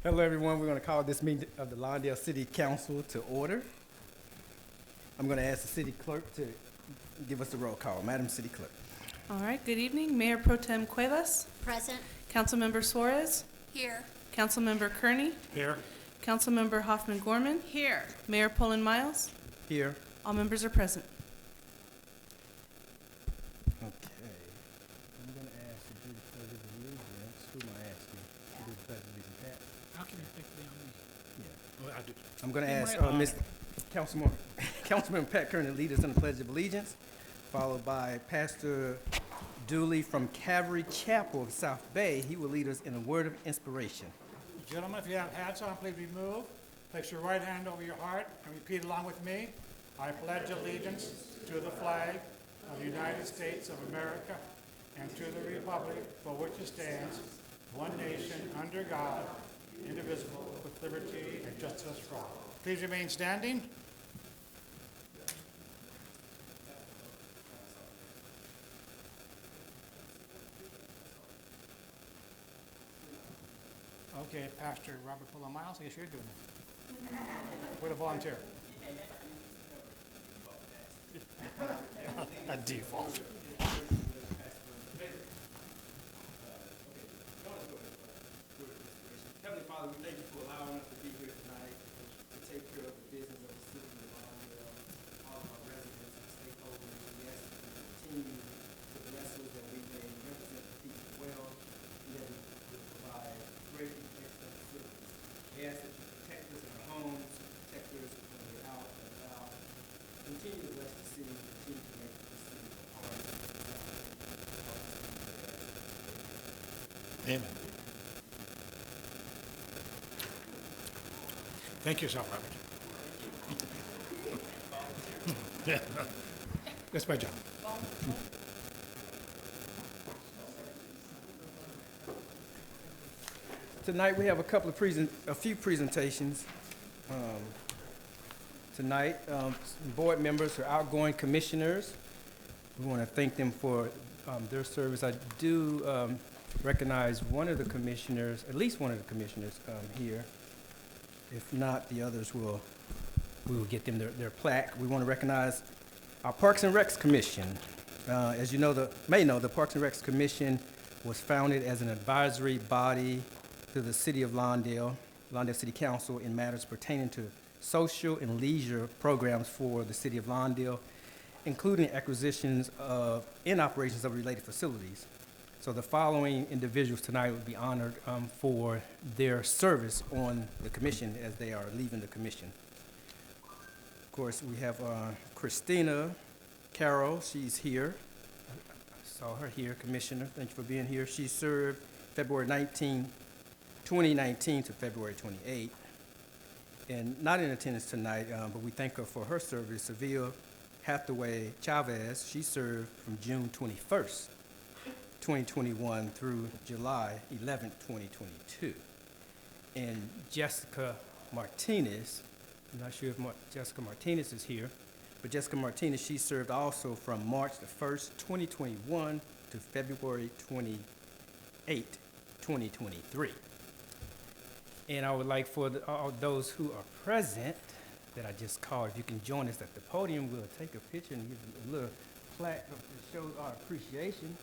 Hello, everyone. We're going to call this meeting of the Lawndale City Council to order. I'm going to ask the city clerk to give us the roll call. Madam City Clerk. All right, good evening. Mayor Pro Tem Cuevas. Present. Councilmember Suarez. Here. Councilmember Kearney. Here. Councilmember Hoffman Gorman. Here. Mayor Pullen Miles. Here. All members are present. Okay. I'm going to ask to do the pledge of allegiance. Who am I asking to do the pledge of allegiance? Pat? How can you think down me? Yeah. Well, I do. I'm going to In ask my Ms. Councilman Pat Kearney to lead us in the Pledge of Allegiance, followed by Pastor Dooley from Calvary Chapel of South Bay. He will lead us in a word of inspiration. Gentlemen, if you have hats on, please remove. Place your right hand over your heart and repeat along with me. I pledge allegiance to the flag of the United States of America and to the republic for which it stands, one nation, under God, indivisible, with liberty and justice for all. Please remain standing. Okay, Pastor Robert Pullen Miles, I guess you're doing it. What a volunteer. A default. Heavenly Father, we thank you for allowing us to be here tonight to take care of the business of the city of Lawndale, all of our residents and stakeholders. We ask you to continue to bless us that we may represent the people well, and that we will provide great and excellent service. We ask that you protect us in our homes, protect us when we're out and about. Continue to bless the city, continue to make the city a part of the Amen. Thank you, Robert. That's my job. Tonight we have a few presentations. Tonight, board members or outgoing commissioners. We want to thank them for their service. I do recognize one of the commissioners, at least one of the commissioners here. If not, the others we will get them their plaque. We want to recognize our Parks and Recs Commission. As you may know, the Parks and Recs Commission was founded as an advisory body to the City of Lawndale City Council in matters pertaining to social and leisure programs for the City of Lawndale, including acquisitions and operations of related facilities. So the following individuals tonight would be honored for their service on the commission as they are leaving the commission. Of course, we have Christina Carroll. She's here. I saw her here, Commissioner. Thank you for being here. She served February 2019 to February 28. And not in attendance tonight, but we thank her for her service. Seville Hathaway Chavez, she served from June 21st. 2021 through July 11th, 2022. And Jessica Martinez, I'm not sure if Jessica Martinez is here, but Jessica Martinez, she served also from March the 1st, 2021 to February 28, 2023. And I would like for all those who are present that I just called, if you can join us at the podium, we'll take a picture and give a little plaque that shows our appreciation.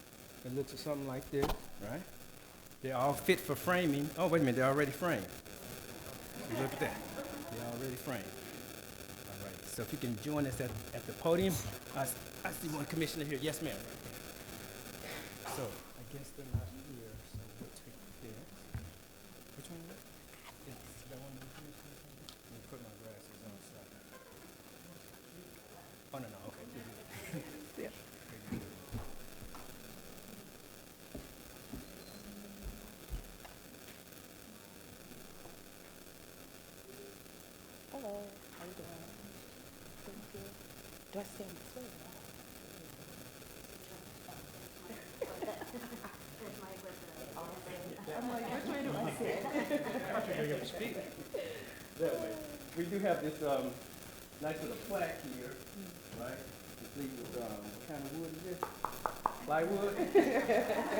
It looks something like this, right? They're all fit for framing. Oh, wait a minute, they're already framed. Look at that. They're already framed. All right, so if you can join us at the podium. I see one commissioner here. Yes, ma'am. So I guess they're not here, so we'll take this. Which one is that? Is that one of the commissioners? Let me put my glasses on. Oh, no, okay. Yeah. Hello, how you doing? Thank you. Do I stand this way? I'm like, which way do I sit? That way. We do have this nice little plaque here, right? Complete with what kind of wood is this? Plywood?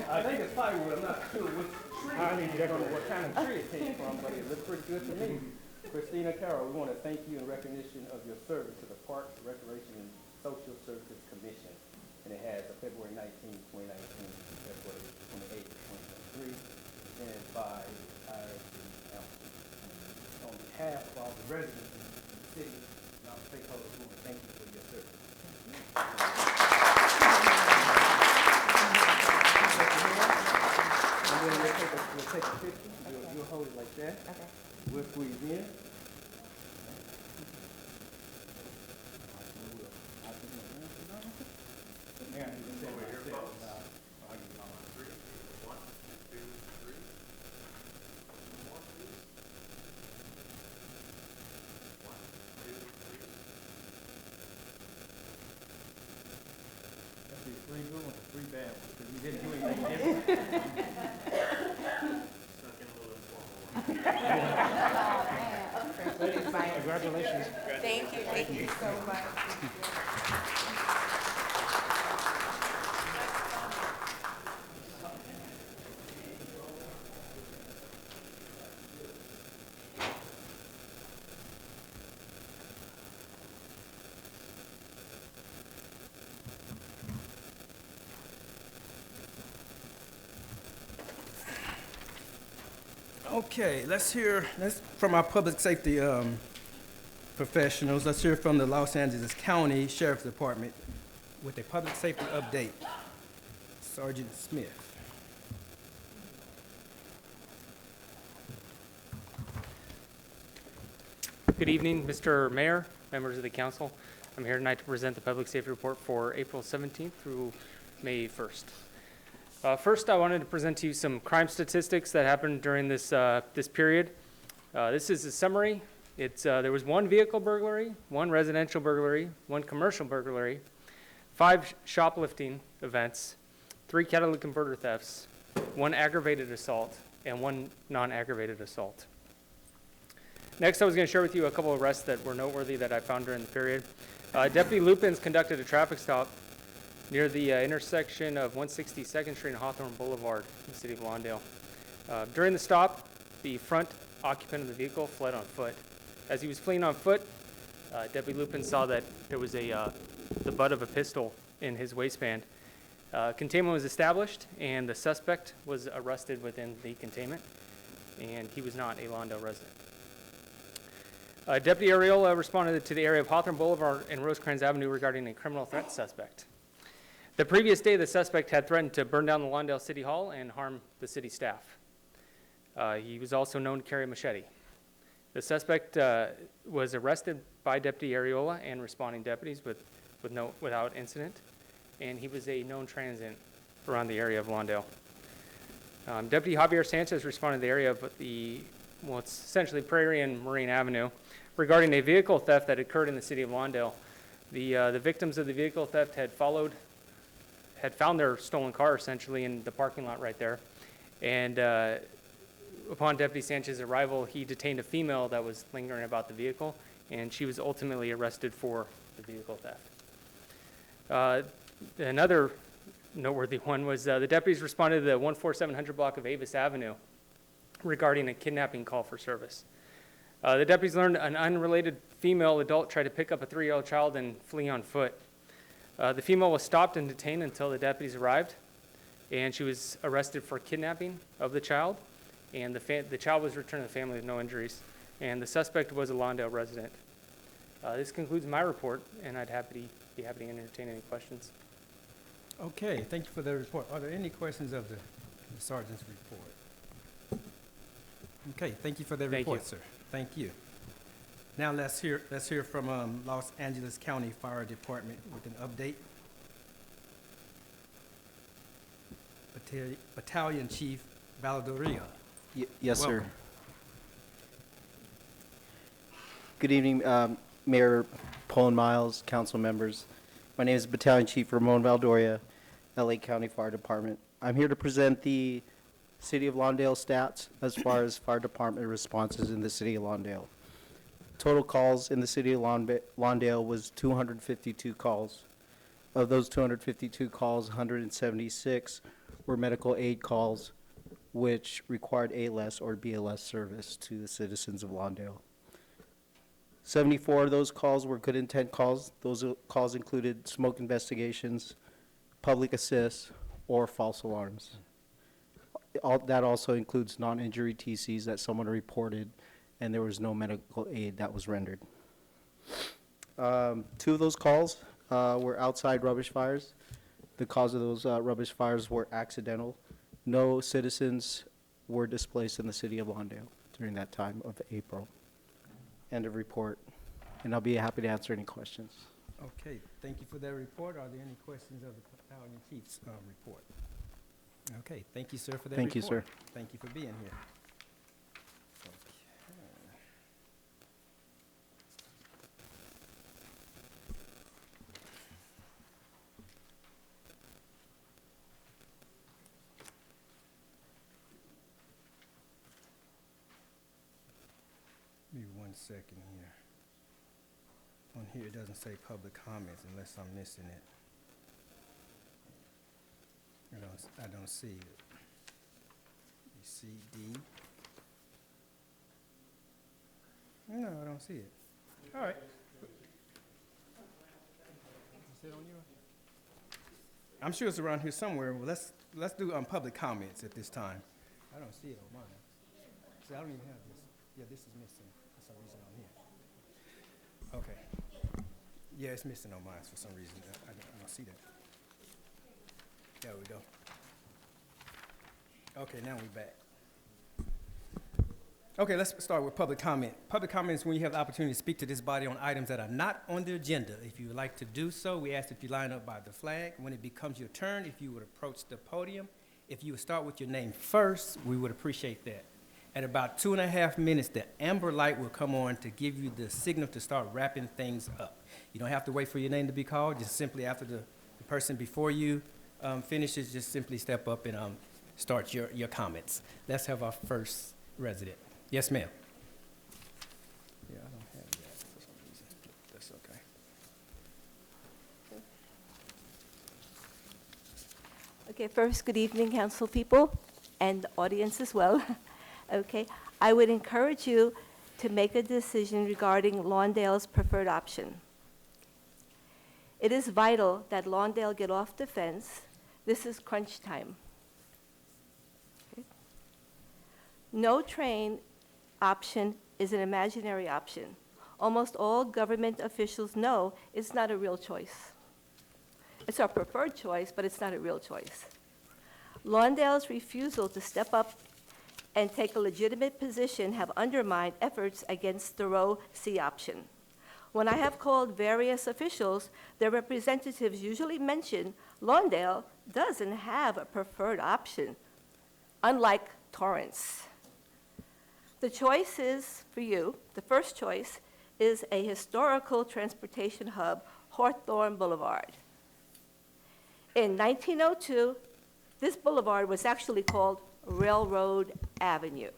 I think it's plywood. I'm not sure which tree. I don't know what kind of tree it came from, but it looked pretty good to me. Christina Carroll, we want to thank you in recognition of your service to the Parks, Recreation, and Social Services Commission. And it has a February 19, 2019, February 28, 2023, presented by our city council. On behalf of all the residents in the city and our stakeholders, we want to thank you for your service. And then we'll take a picture. You'll hold it like that. Okay. We'll squeeze in. Three good ones, three bad ones, because you didn't do anything different. Congratulations. Thank you so much. Okay, let's from our public safety professionals. Let's hear from the Los Angeles County Sheriff's Department with a public safety update. Sergeant Smith. Good evening, Mr. Mayor, members of the council. I'm here tonight to present the public safety report for April 17th through May 1st. First, I wanted to present to you some crime statistics that happened during this period. This is a summary. There was one vehicle burglary, one residential burglary, one commercial burglary, 5 shoplifting events, 3 catalytic converter thefts, 1 aggravated assault, and 1 non-aggravated assault. Next, I was going to share with you a couple of arrests that were noteworthy that I found during the period. Deputy Lupins conducted a traffic stop near the intersection of 162nd Street and Hawthorne Boulevard in the city of Lawndale. During the stop, the front occupant of the vehicle fled on foot. As he was fleeing on foot, Deputy Lupin saw that there was the butt of a pistol in his waistband. Containment was established, and the suspect was arrested within the containment, and he was not a Lawndale resident. Deputy Ariola responded to the area of Hawthorne Boulevard and Rosecrans Avenue regarding a criminal threat suspect. The previous day, the suspect had threatened to burn down the Lawndale City Hall and harm the city staff. He was also known to carry a machete. The suspect was arrested by Deputy Ariola and responding deputies without incident, and he was a known transient around the area of Lawndale. Deputy Javier Sanchez responded to the area of it's essentially Prairie and Marine Avenue regarding a vehicle theft that occurred in the city of Lawndale. The victims of the vehicle theft had found their stolen car essentially in the parking lot right there. And upon Deputy Sanchez's arrival, he detained a female that was lingering about the vehicle, and she was ultimately arrested for the vehicle theft. Another noteworthy one was the deputies responded to the 14700 block of Avis Avenue regarding a kidnapping call for service. The deputies learned an unrelated female adult tried to pick up a 3-year-old child and flee on foot. The female was stopped and detained until the deputies arrived, and she was arrested for kidnapping of the child, and the child was returned to the family with no injuries, and the suspect was a Lawndale resident. This concludes my report, and I'd be happy to entertain any questions. Okay, thank you for the report. Are there any questions of the sergeant's report? Okay, thank you for the Thank report, you. sir. Thank you. Now let's hear from Los Angeles County Fire Department with an update. Battalion Chief Valadoria. Yes, sir. Welcome. Good evening, Mayor Paul and Miles, council members. My name is Battalion Chief Ramon Valdoria, LA County Fire Department. I'm here to present the City of Lawndale stats as far as fire department responses in the City of Lawndale. Total calls in the City of Lawndale was 252 calls. Of those 252 calls, 176 were medical aid calls, which required ALS or BLS service to the citizens of Lawndale. 74 of those calls were good intent calls. Those calls included smoke investigations, public assist, or false alarms. That also includes non-injury TCs that someone reported, and there was no medical aid that was rendered. 2 of those calls were outside rubbish fires. The cause of those rubbish fires were accidental. No citizens were displaced in the city of Lawndale during that time of April. End of report. And I'll be happy to answer any questions. Okay, thank you for that report. Are there any questions of the Battalion Chief's report? Okay, thank you, sir, for that report. Thank you, sir. Thank you for being here. Okay. Give me 1 second here. On here, it doesn't say public comments unless I'm missing it. I don't see it. You see D? No, I don't see it. All right. Is it on your? I'm sure it's around here somewhere. Well, let's do public comments at this time. I don't see it on mine. See, I don't even have this. Yeah, this is missing for some reason on here. Okay. Yeah, it's missing on mine for some reason. I don't see that. There we go. Okay, now we're back. Okay, let's start with public comment. Public comment is when you have the opportunity to speak to this body on items that are not on the agenda. If you would like to do so, we ask that you line up by the flag. When it becomes your turn, if you would approach the podium. If you would start with your name first, we would appreciate that. At about 2.5 minutes, the amber light will come on to give you the signal to start wrapping things up. You don't have to wait for your name to be called. Just simply after the person before you finishes, just simply step up and start your comments. Let's have our first resident. Yes, ma'am. Yeah, I don't have that for some reason. That's okay. Okay, first, good evening, council people and the audience as well. Okay, I would encourage you to make a decision regarding Lawndale's preferred option. It is vital that Lawndale get off the fence. This is crunch time. Okay. No train option is an imaginary option. Almost all government officials know it's not a real choice. It's our preferred choice, but it's not a real choice. Lawndale's refusal to step up and take a legitimate position have undermined efforts against the row C option. When I have called various officials, their representatives usually mention Lawndale doesn't have a preferred option, unlike Torrance. The choice is for you, the first choice is a historical transportation hub, Hawthorne Boulevard. In 1902, this boulevard was actually called Railroad Avenue.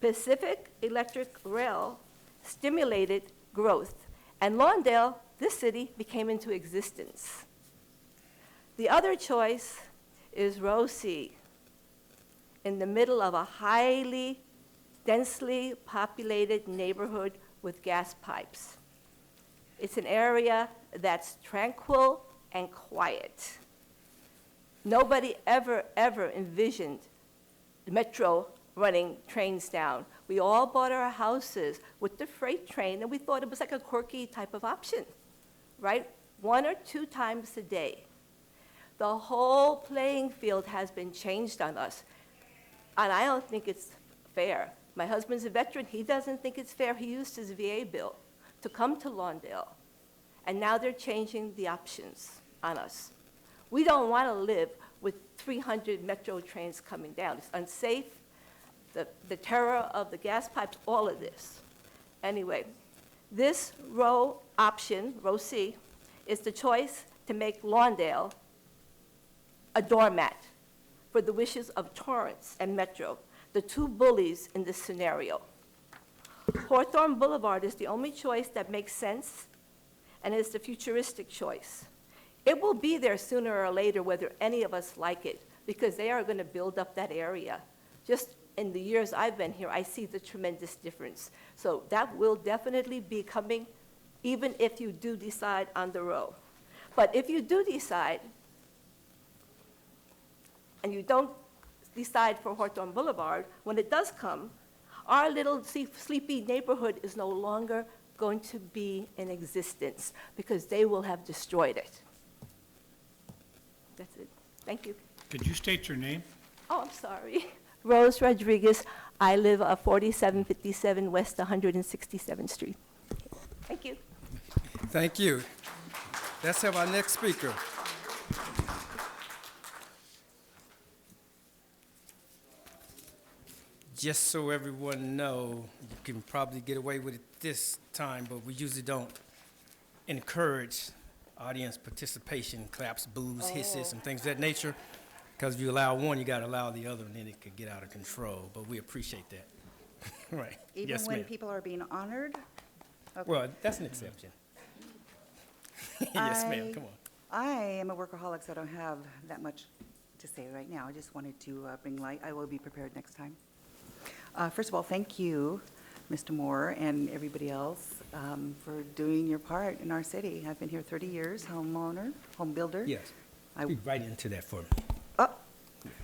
Pacific Electric Rail stimulated growth, and Lawndale, this city, became into existence. The other choice is row C, in the middle of a highly densely populated neighborhood with gas pipes. It's an area that's tranquil and quiet. Nobody ever envisioned the metro running trains down. We all bought our houses with the freight train, and we thought it was like a quirky type of option, right? 1 or 2 times a day. The whole playing field has been changed on us, and I don't think it's fair. My husband's a veteran. He doesn't think it's fair. He used his VA bill to come to Lawndale, and now they're changing the options on us. We don't want to live with 300 metro trains coming down. It's unsafe, the terror of the gas pipes, all of this. Anyway, this row option, row C, is the choice to make Lawndale a doormat for the wishes of Torrance and Metro, the 2 bullies in this scenario. Hawthorne Boulevard is the only choice that makes sense, and is the futuristic choice. It will be there sooner or later, whether any of us like it. because they are going to build up that area. Just in the years I've been here, I see the tremendous difference. So that will definitely be coming, even if you do decide on the row. But if you do decide, and you don't decide for Hawthorne Boulevard, when it does come, our little sleepy neighborhood is no longer going to be in existence because they will have destroyed it. That's it. Thank you. Could you state your name? Oh, I'm sorry. Rose Rodriguez. I live at 4757 West 167th Street. Thank you. Thank you. Let's have our next speaker. Just so everyone know, you can probably get away with it this time, but we usually don't encourage audience participation, claps, boos, hisses, and things of that nature. Because if you allow one, you got to allow the other, and then it could get out of control. But we appreciate that. Right. Even Yes, when ma'am. people are being honored? Okay. Well, that's an exception. Yes, ma'am. Come on. I am a workaholic, so I don't have that much to say right now. I just wanted to bring light. I will be prepared next time. First of all, thank you, Mr. Moore, and everybody else for doing your part in our city. I've been here 30 years, homeowner, home builder. Yes. I- Speak right into that for me.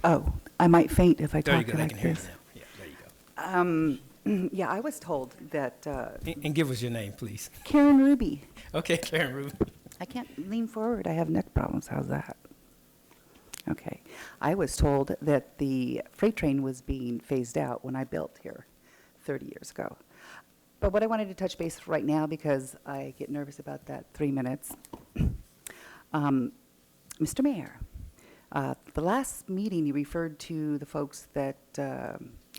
Oh, I might faint if I There you talk go. I like can hear you this. now. Yeah, there you go. Yeah, I was told that And give us your name, please. Karen Ruby. Okay, Karen Ruby. I can't lean forward. I have neck problems. How's that? Okay. I was told that the freight train was being phased out when I built here 30 years ago. But what I wanted to touch base right now, because I get nervous about that 3 minutes. Mr. Mayor, the last meeting you referred to the folks that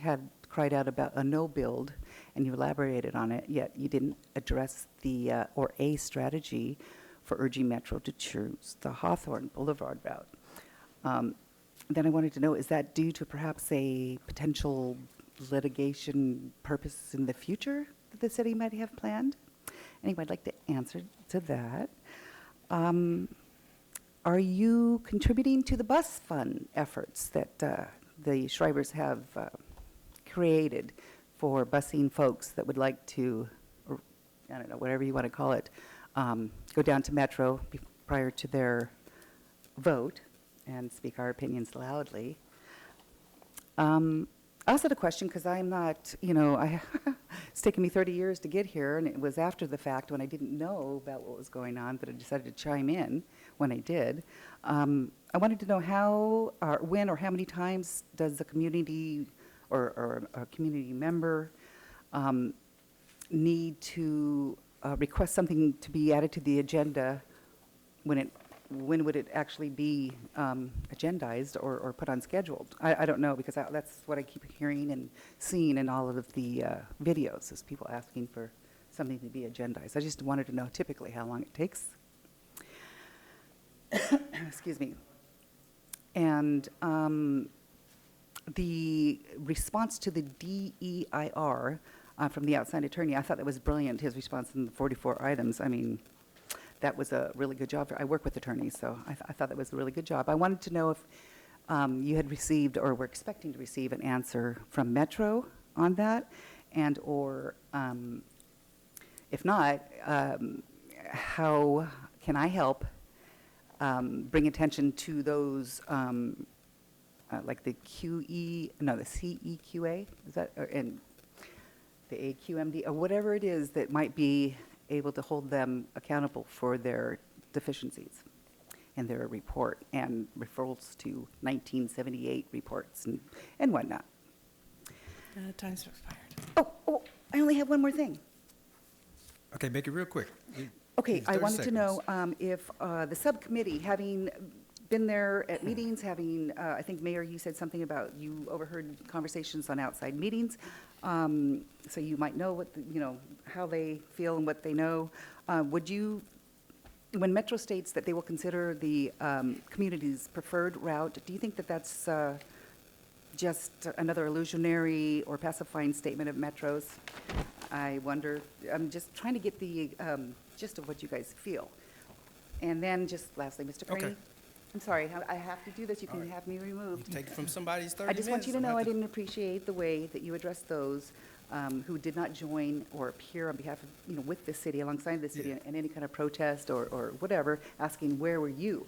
had cried out about a no build, and you elaborated on it, yet you didn't address the, or a strategy for urging Metro to choose the Hawthorne Boulevard route. Then I wanted to know, is that due to perhaps a potential litigation purpose in the future that the city might have planned? Anyway, I'd like to answer to that. Are you contributing to the bus fund efforts that the Schreibers have created for busing folks that would like to, or I don't know, whatever you want to call it, go down to Metro prior to their vote and speak our opinions loudly? I also had a question, because I'm not, it's taken me 30 years to get here, and it was after the fact when I didn't know about what was going on that I decided to chime in when I did. I wanted to know how, or when, or how many times does the community or a community member need to request something to be added to the agenda? When would it actually be agendized or put on scheduled? I don't know, because that's what I keep hearing and seeing in all of the videos, is people asking for something to be agendized. I just wanted to know typically how long it takes. Excuse me. And the response to the DEIR from the outside attorney, I thought that was brilliant, his response in the 44 items. I mean, that was a really good job. I work with attorneys, so I thought that was a really good job. I wanted to know if you had received or were expecting to receive an answer from Metro on that, and or if not, how can I help bring attention to those, like the the CEQA, is that, and the AQMD, or whatever it is that might be able to hold them accountable for their deficiencies in their report and referrals to 1978 reports and whatnot. Time's expired. Oh, I only have one more thing. Okay, make it real quick. Okay, It's I 30 wanted to know seconds. if the subcommittee, having been there at meetings, having, I think, Mayor, you said something about you overheard conversations on outside meetings, so you might know what, how they feel and what they know. Would you, when Metro states that they will consider the community's preferred route, do you think that that's just another illusionary or pacifying statement of Metro's? I wonder, I'm just trying to get the gist of what you guys feel. And then just lastly, Mr. Carney. Okay. I'm sorry, I have to do this. You All can right. have me You removed. take it from somebody's 30 I minutes. just want you to I'm know gonna I have didn't appreciate the way that you addressed those who did not join or appear on behalf of, with the city, alongside the city, Yeah. in any kind of protest or whatever, asking, where were you?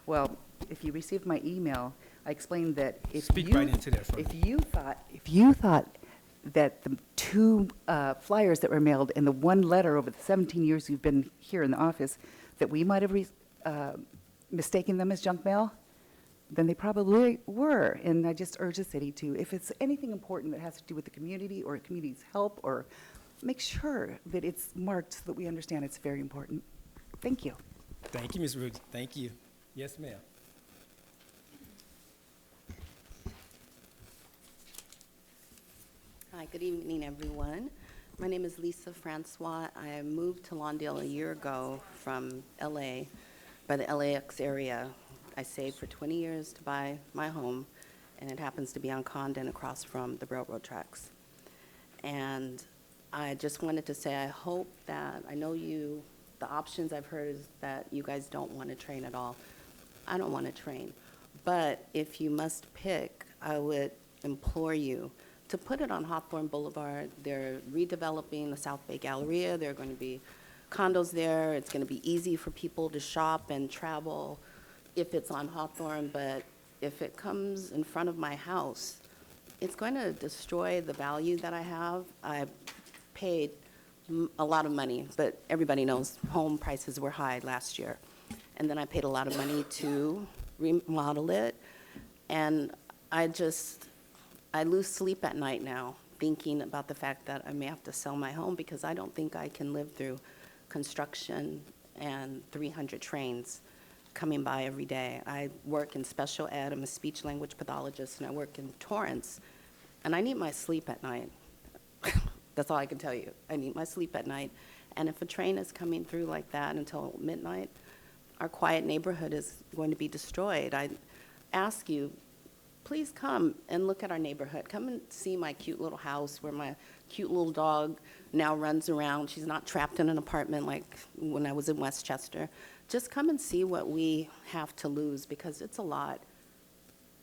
Well, if you received my email, I explained that if Speak you... right into that for me. If you thought that the two flyers that were mailed and the one letter over the 17 years you've been here in the office, that we might have mistaken them as junk mail, then they probably were. And I just urge the city to, if it's anything important that has to do with the community or community's help, or make sure that it's marked so that we understand it's very important. Thank you. Thank you, Ms. Rudy. Thank you. Yes, ma'am. Hi, good evening, everyone. My name is Lisa Francois. I moved to Lawndale a year ago from LA, by the LAX area. I saved for 20 years to buy my home, and it happens to be on Condon across from the railroad tracks. And I just wanted to say I hope that, I know the options I've heard is that you guys don't want to train at all. I don't want to train. But if you must pick, I would implore you to put it on Hawthorne Boulevard. They're redeveloping the South Bay Galleria. There are going to be condos there. It's going to be easy for people to shop and travel if it's on Hawthorne. But if it comes in front of my house, it's going to destroy the value that I have. I paid a lot of money, but everybody knows home prices were high last year. And then I paid a lot of money to remodel it. And I lose sleep at night now thinking about the fact that I may have to sell my home because I don't think I can live through construction and 300 trains coming by every day. I work in special ed. I'm a speech language pathologist, and I work in Torrance, and I need my sleep at night. That's all I can tell you. I need my sleep at night. And if a train is coming through like that until midnight, our quiet neighborhood is going to be destroyed. I ask you, please come and look at our neighborhood. Come and see my cute little house where my cute little dog now runs around. She's not trapped in an apartment like when I was in Westchester. Just come and see what we have to lose, because it's a lot.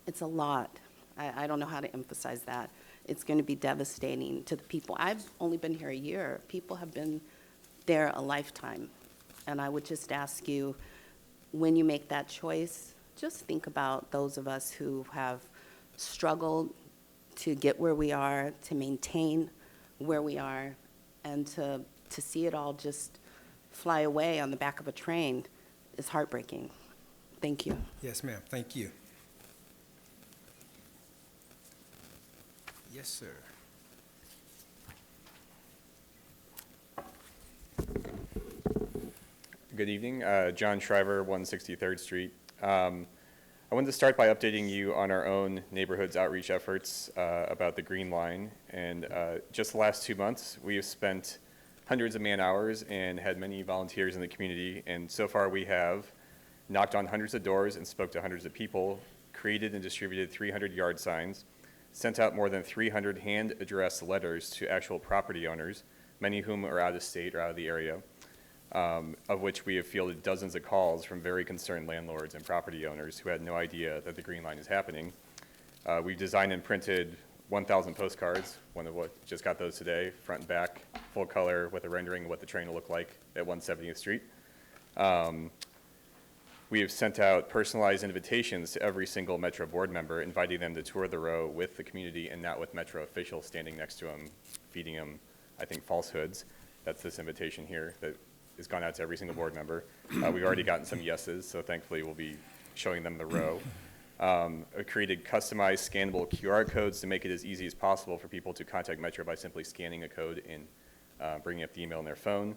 It's a lot. I don't know how to emphasize that. It's going to be devastating to the people. I've only been here a year. People have been there a lifetime. And I would just ask you, when you make that choice, just think about those of us who have struggled to get where we are, to maintain where we are, and to see it all just fly away on the back of a train is heartbreaking. Thank you. Yes, ma'am. Thank you. Yes, sir. Good evening. John Shriver, 163rd Street. I wanted to start by updating you on our own neighborhood's outreach efforts about the Green Line. And just the last 2 months, we have spent hundreds of man-hours and had many volunteers in the community. And so far, we have knocked on hundreds of doors and spoke to hundreds of people, created and distributed 300 yard signs, sent out more than 300 hand-addressed letters to actual property owners, many of whom are out of state or out of the area, of which we have fielded dozens of calls from very concerned landlords and property owners who had no idea that the Green Line is happening. We've designed and printed 1,000 postcards, one of what just got those today, front and back, full color, with a rendering of what the train will look like at 170th Street. We have sent out personalized invitations to every single Metro board member, inviting them to tour the row with the community and not with Metro officials standing next to them, feeding them, I think, falsehoods. That's this invitation here that has gone out to every single board member. We've already gotten some yeses, so thankfully we'll be showing them the row. I created customized scannable QR codes to make it as easy as possible for people to contact Metro by simply scanning a code and bringing up the email on their phone.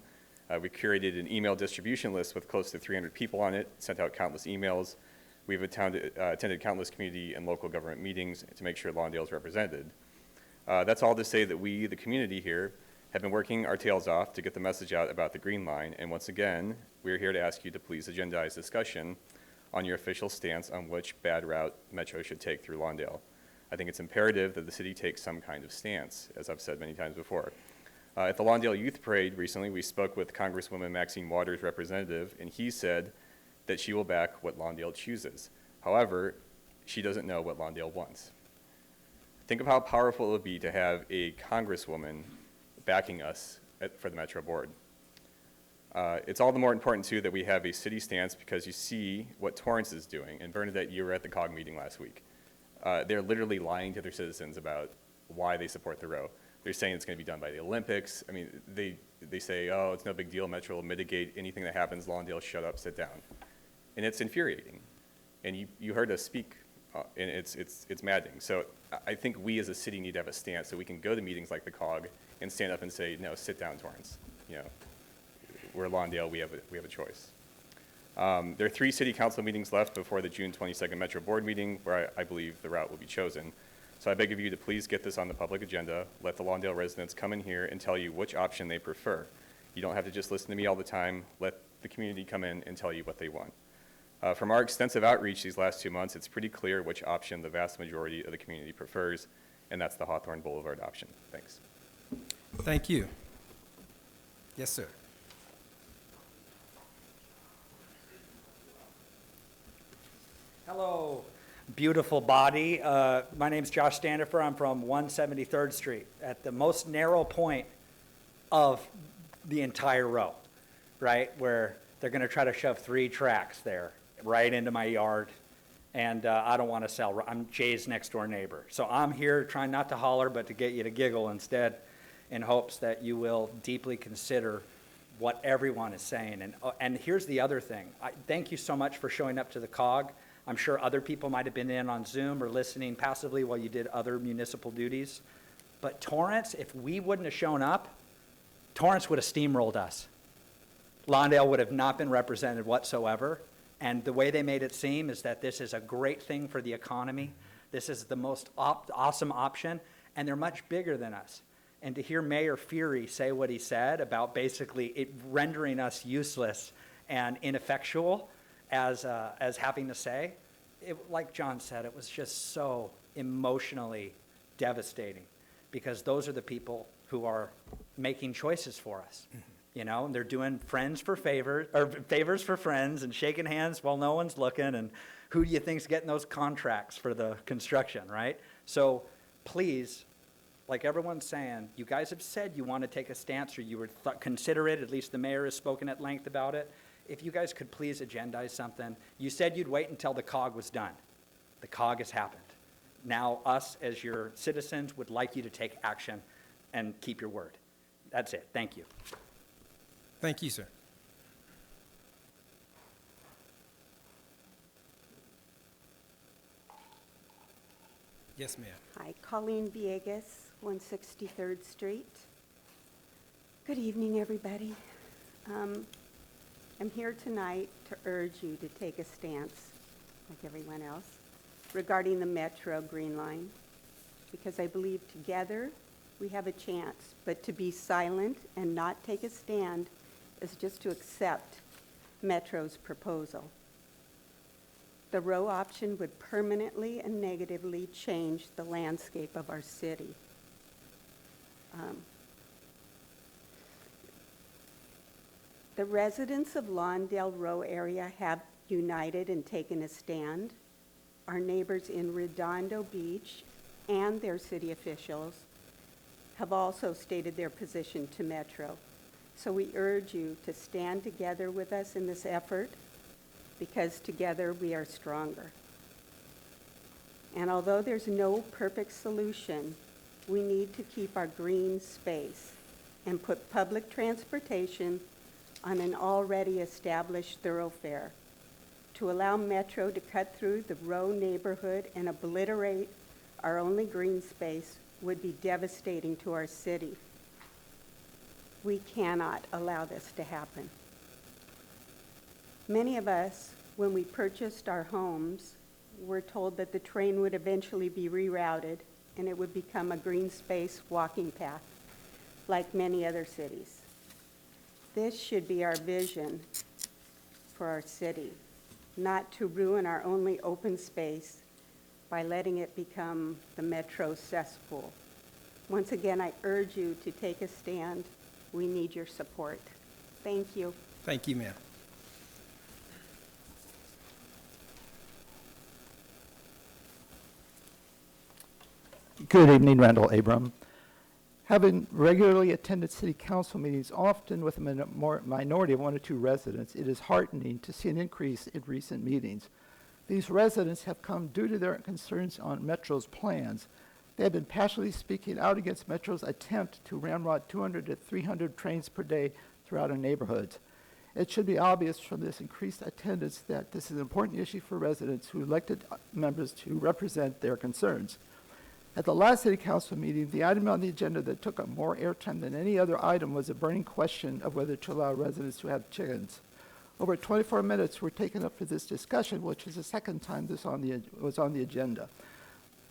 We curated an email distribution list with close to 300 people on it, sent out countless emails. We've attended countless community and local government meetings to make sure Lawndale is represented. That's all to say that we, the community here, have been working our tails off to get the message out about the Green Line. And once again, we're here to ask you to please agendize discussion on your official stance on which bad route Metro should take through Lawndale. I think it's imperative that the city takes some kind of stance, as I've said many times before. At the Lawndale Youth Parade recently, we spoke with Congresswoman Maxine Waters' representative, and he said that she will back what Lawndale chooses. However, she doesn't know what Lawndale wants. Think of how powerful it would be to have a congresswoman backing us for the Metro Board. It's all the more important, too, that we have a city stance because you see what Torrance is doing. And Bernadette, you were at the COG meeting last week. They're literally lying to their citizens about why they support the row. They're saying it's going to be done by the Olympics. I mean, they say, oh, it's no big deal. Metro will mitigate anything that happens. Lawndale, shut up, sit down. And it's infuriating. And you heard us speak, and it's maddening. So I think we as a city need to have a stance so we can go to meetings like the COG and stand up and say, no, sit down, Torrance. You know, we're Lawndale, we have a choice. There are 3 city council meetings left before the June 22nd Metro Board meeting where I believe the route will be chosen. So I beg of you to please get this on the public agenda. Let the Lawndale residents come in here and tell you which option they prefer. You don't have to just listen to me all the time. Let the community come in and tell you what they want. From our extensive outreach these last 2 months, it's pretty clear which option the vast majority of the community prefers, and that's the Hawthorne Boulevard option. Thanks. Thank you. Yes, sir. Hello, beautiful body. My name's Josh Standifer. I'm from 173rd Street at the most narrow point of the entire row, right? Where they're going to try to shove 3 tracks there right into my yard. And I don't want to sell. I'm Jay's next door neighbor. So I'm here trying not to holler, but to get you to giggle instead in hopes that you will deeply consider what everyone is saying. And here's the other thing. Thank you so much for showing up to the COG. I'm sure other people might have been in on Zoom or listening passively while you did other municipal duties. But Torrance, if we wouldn't have shown up, Torrance would have steamrolled us. Lawndale would have not been represented whatsoever. And the way they made it seem is that this is a great thing for the economy. This is the most awesome option, and they're much bigger than us. And to hear Mayor Fury say what he said about basically it rendering us useless and ineffectual as having to say, like John said, it was just so emotionally devastating because those are the people who are making choices for us. You know, and they're doing friends for favors, or favors for friends and shaking hands while no one's looking. And who do you think's getting those contracts for the construction, right? So please, like everyone's saying, you guys have said you want to take a stance or you would consider it. At least the mayor has spoken at length about it. If you guys could please agendize something. You said you'd wait until the COG was done. The COG has happened. Now us as your citizens would like you to take action and keep your word. That's it. Thank you. Thank you, sir. Yes, ma'am. Hi, Colleen Villegas, 163rd Street. Good evening, everybody. I'm here tonight to urge you to take a stance, like everyone else, regarding the Metro Green Line, because I believe together we have a chance, but to be silent and not take a stand is just to accept Metro's proposal. The row option would permanently and negatively change the landscape of our city. The residents of Lawndale Row area have united and taken a stand. Our neighbors in Redondo Beach and their city officials have also stated their position to Metro. So we urge you to stand together with us in this effort because together we are stronger. And although there's no perfect solution, we need to keep our green space and put public transportation on an already established thoroughfare. To allow Metro to cut through the Row neighborhood and obliterate our only green space would be devastating to our city. We cannot allow this to happen. Many of us, when we purchased our homes, were told that the train would eventually be rerouted and it would become a green space walking path, like many other cities. This should be our vision for our city, not to ruin our only open space by letting it become the Metro cesspool. Once again, I urge you to take a stand. We need your support. Thank you. Thank you, ma'am. Good evening, Randall Abram. Having regularly attended city council meetings, often with a minority of 1 or 2 residents, it is heartening to see an increase in recent meetings. These residents have come due to their concerns on Metro's plans. They have been passionately speaking out against Metro's attempt to ramrod 200 to 300 trains per day throughout our neighborhoods. It should be obvious from this increased attendance that this is an important issue for residents who elected members to represent their concerns. At the last city council meeting, the item on the agenda that took up more airtime than any other item was a burning question of whether to allow residents to have chickens. Over 24 minutes were taken up for this discussion, which is the second time this was on the agenda.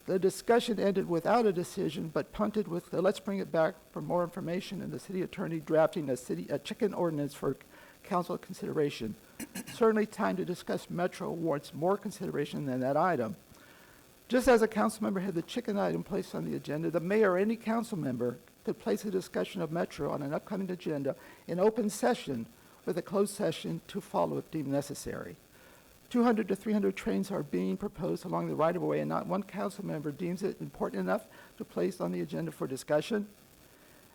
The discussion ended without a decision, but punted with the let's bring it back for more information and the city attorney drafting a chicken ordinance for council consideration. Certainly time to discuss Metro warrants more consideration than that item. Just as a council member had the chicken item placed on the agenda, the mayor or any council member could place a discussion of Metro on an upcoming agenda in open session with a closed session to follow if deemed necessary. 200 to 300 trains are being proposed along the right-of-way, and not one council member deems it important enough to place on the agenda for discussion.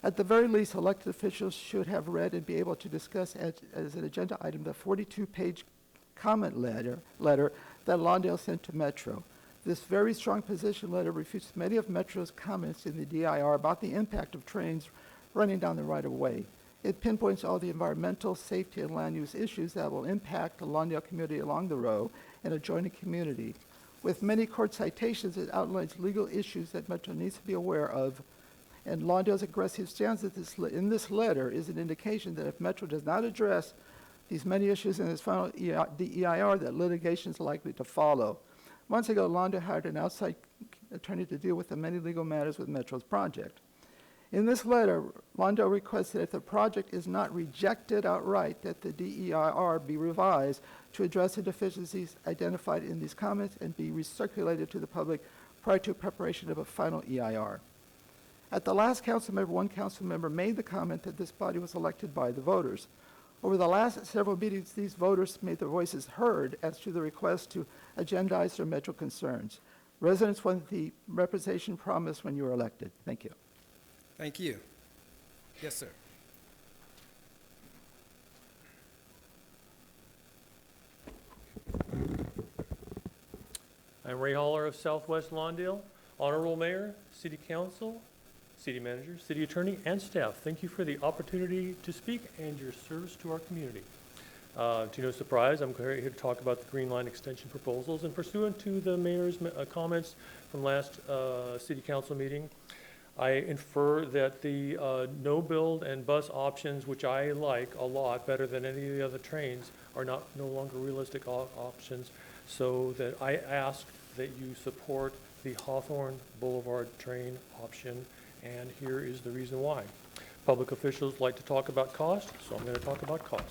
At the very least, elected officials should have read and be able to discuss as an agenda item the 42-page comment letter that Lawndale sent to Metro. This very strong position letter refutes many of Metro's comments in the DIR about the impact of trains running down the right-of-way. It pinpoints all the environmental, safety, and land use issues that will impact the Lawndale community along the road and adjoining community. With many court citations, it outlines legal issues that Metro needs to be aware of, and Lawndale's aggressive stance in this letter is an indication that if Metro does not address these many issues in its final DEIR, that litigation is likely to follow. Months ago, Lawndale hired an outside attorney to deal with the many legal matters with Metro's project. In this letter, Lawndale requests that if the project is not rejected outright, that the DEIR be revised to address the deficiencies identified in these comments and be recirculated to the public prior to preparation of a final EIR. At the last council member, one council member made the comment that this body was elected by the voters. Over the last several meetings, these voters made their voices heard as to the request to agendize their Metro concerns. Residents want the representation promised when you were elected. Thank you. Thank you. Yes, sir. I'm Ray Holler of Southwest Lawndale. Honorable Mayor, City Council, City Manager, City Attorney, and staff, thank you for the opportunity to speak and your service to our community. To no surprise, I'm here to talk about the Green Line extension proposals, and pursuant to the Mayor's comments from last City Council meeting, I infer that the no-build and bus options, which I like a lot better than any of the other trains, are no longer realistic options, so that I ask that you support the Hawthorne Boulevard train option, and here is the reason why. Public officials like to talk about cost, so I'm going to talk about cost.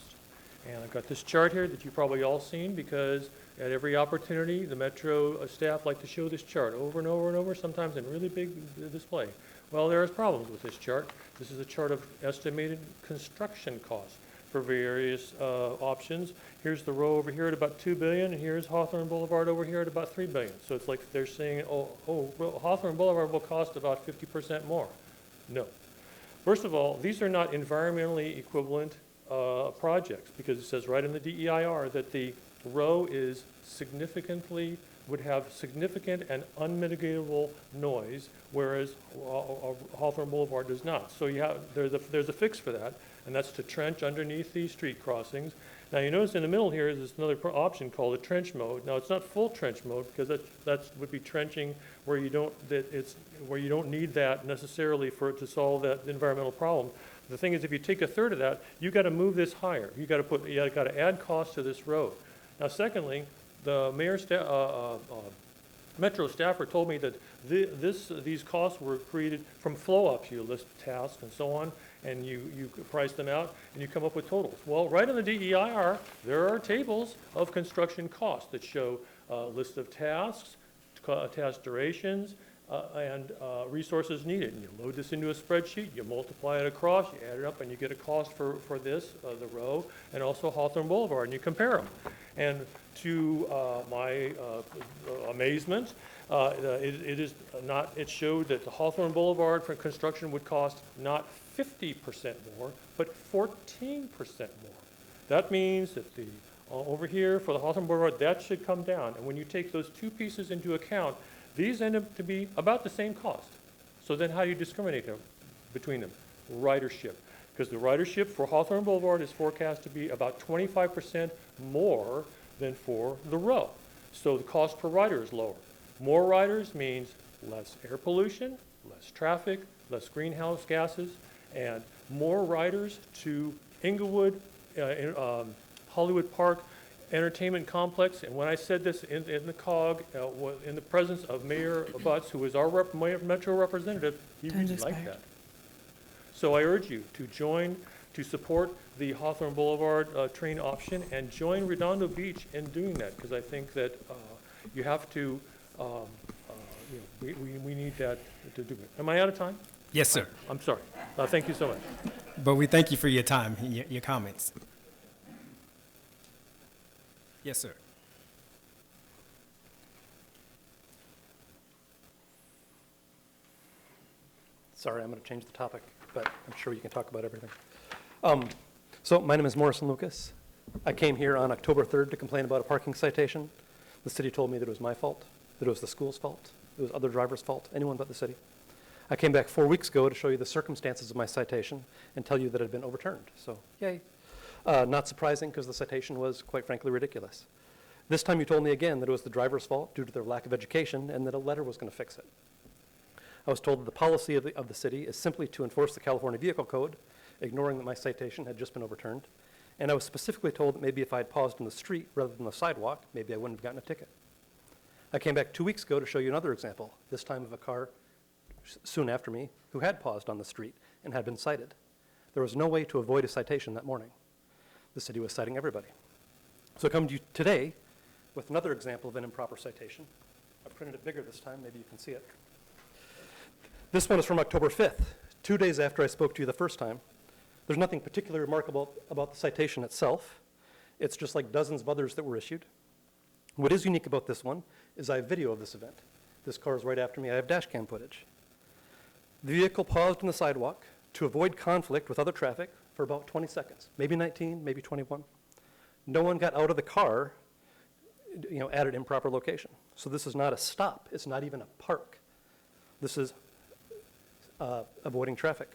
And I've got this chart here that you've probably all seen, because at every opportunity, the Metro staff like to show this chart over and over and over, sometimes in really big display. Well, there's problems with this chart. This is a chart of estimated construction costs for various options. Here's the row over here at about $2 billion, and here's Hawthorne Boulevard over here at about $3 billion. So it's like they're saying, well, Hawthorne Boulevard will cost about 50% more. No. First of all, these are not environmentally equivalent projects, because it says right in the DEIR that the row is would have significant and unmitigatable noise, whereas Hawthorne Boulevard does not. So there's a fix for that, and that's to trench underneath these street crossings. Now you notice in the middle here is another option called a trench mode. Now it's not full trench mode, because that would be trenching where you don't need that necessarily for it to solve that environmental problem. The thing is, if you take a third of that, you've got to move this higher. You've got to add cost to this road. Now, secondly, the Metro staffer told me that these costs were created from flow-ups. You list tasks and so on, and you price them out, and you come up with totals. Well, right in the DEIR, there are tables of construction costs that show a list of tasks, task durations, and resources needed. And you load this into a spreadsheet, you multiply it across, you add it up, and you get a cost for this, the row, and also Hawthorne Boulevard, and you compare them. And to my amazement, it is not, it showed that the Hawthorne Boulevard for construction would cost not 50% more, but 14% more. That means that the, over here for the Hawthorne Boulevard, that should come down. And when you take those two pieces into account, these end up to be about the same cost. So then how do you discriminate between them? Ridership. Because the ridership for Hawthorne Boulevard is forecast to be about 25% more than for the row. So the cost per rider is lower. More riders means less air pollution, less traffic, less greenhouse gases, and more riders to Inglewood, Hollywood Park Entertainment Complex. And when I said this in the COG, in the presence of Mayor Butts, who is our Metro representative, he Time's really liked expired. that. So I urge you to join, to support the Hawthorne Boulevard train option and join Redondo Beach in doing that, because I think that you have to, we need that to do it. Am I out of time? Yes, sir. I'm sorry. Thank you so much. But we thank you for your time and your comments. Yes, sir. Sorry, I'm going to change the topic, but I'm sure you can talk about everything. So my name is Morrison Lucas. I came here on October 3rd to complain about a parking citation. The city told me that it was my fault, that it was the school's fault, it was other drivers' fault, anyone but the city. I came back 4 weeks ago to show you the circumstances of my citation and tell you that it had been overturned. So, yay. Not surprising, because the citation was, quite frankly, ridiculous. This time you told me again that it was the driver's fault due to their lack of education and that a letter was going to fix it. I was told that the policy of the city is simply to enforce the California Vehicle Code, ignoring that my citation had just been overturned. And I was specifically told that maybe if I had paused in the street rather than the sidewalk, maybe I wouldn't have gotten a ticket. I came back 2 weeks ago to show you another example, this time of a car soon after me who had paused on the street and had been cited. There was no way to avoid a citation that morning. The city was citing everybody. So I come to you today with another example of an improper citation. I printed it bigger this time, maybe you can see it. This one is from October 5th, 2 days after I spoke to you the first time. There's nothing particularly remarkable about the citation itself. It's just like dozens of others that were issued. What is unique about this one is I have video of this event. This car is right after me. I have dash cam footage. The vehicle paused on the sidewalk to avoid conflict with other traffic for about 20 seconds, maybe 19, maybe 21. No one got out of the car, at an improper location. So this is not a stop. It's not even a park. This is avoiding traffic.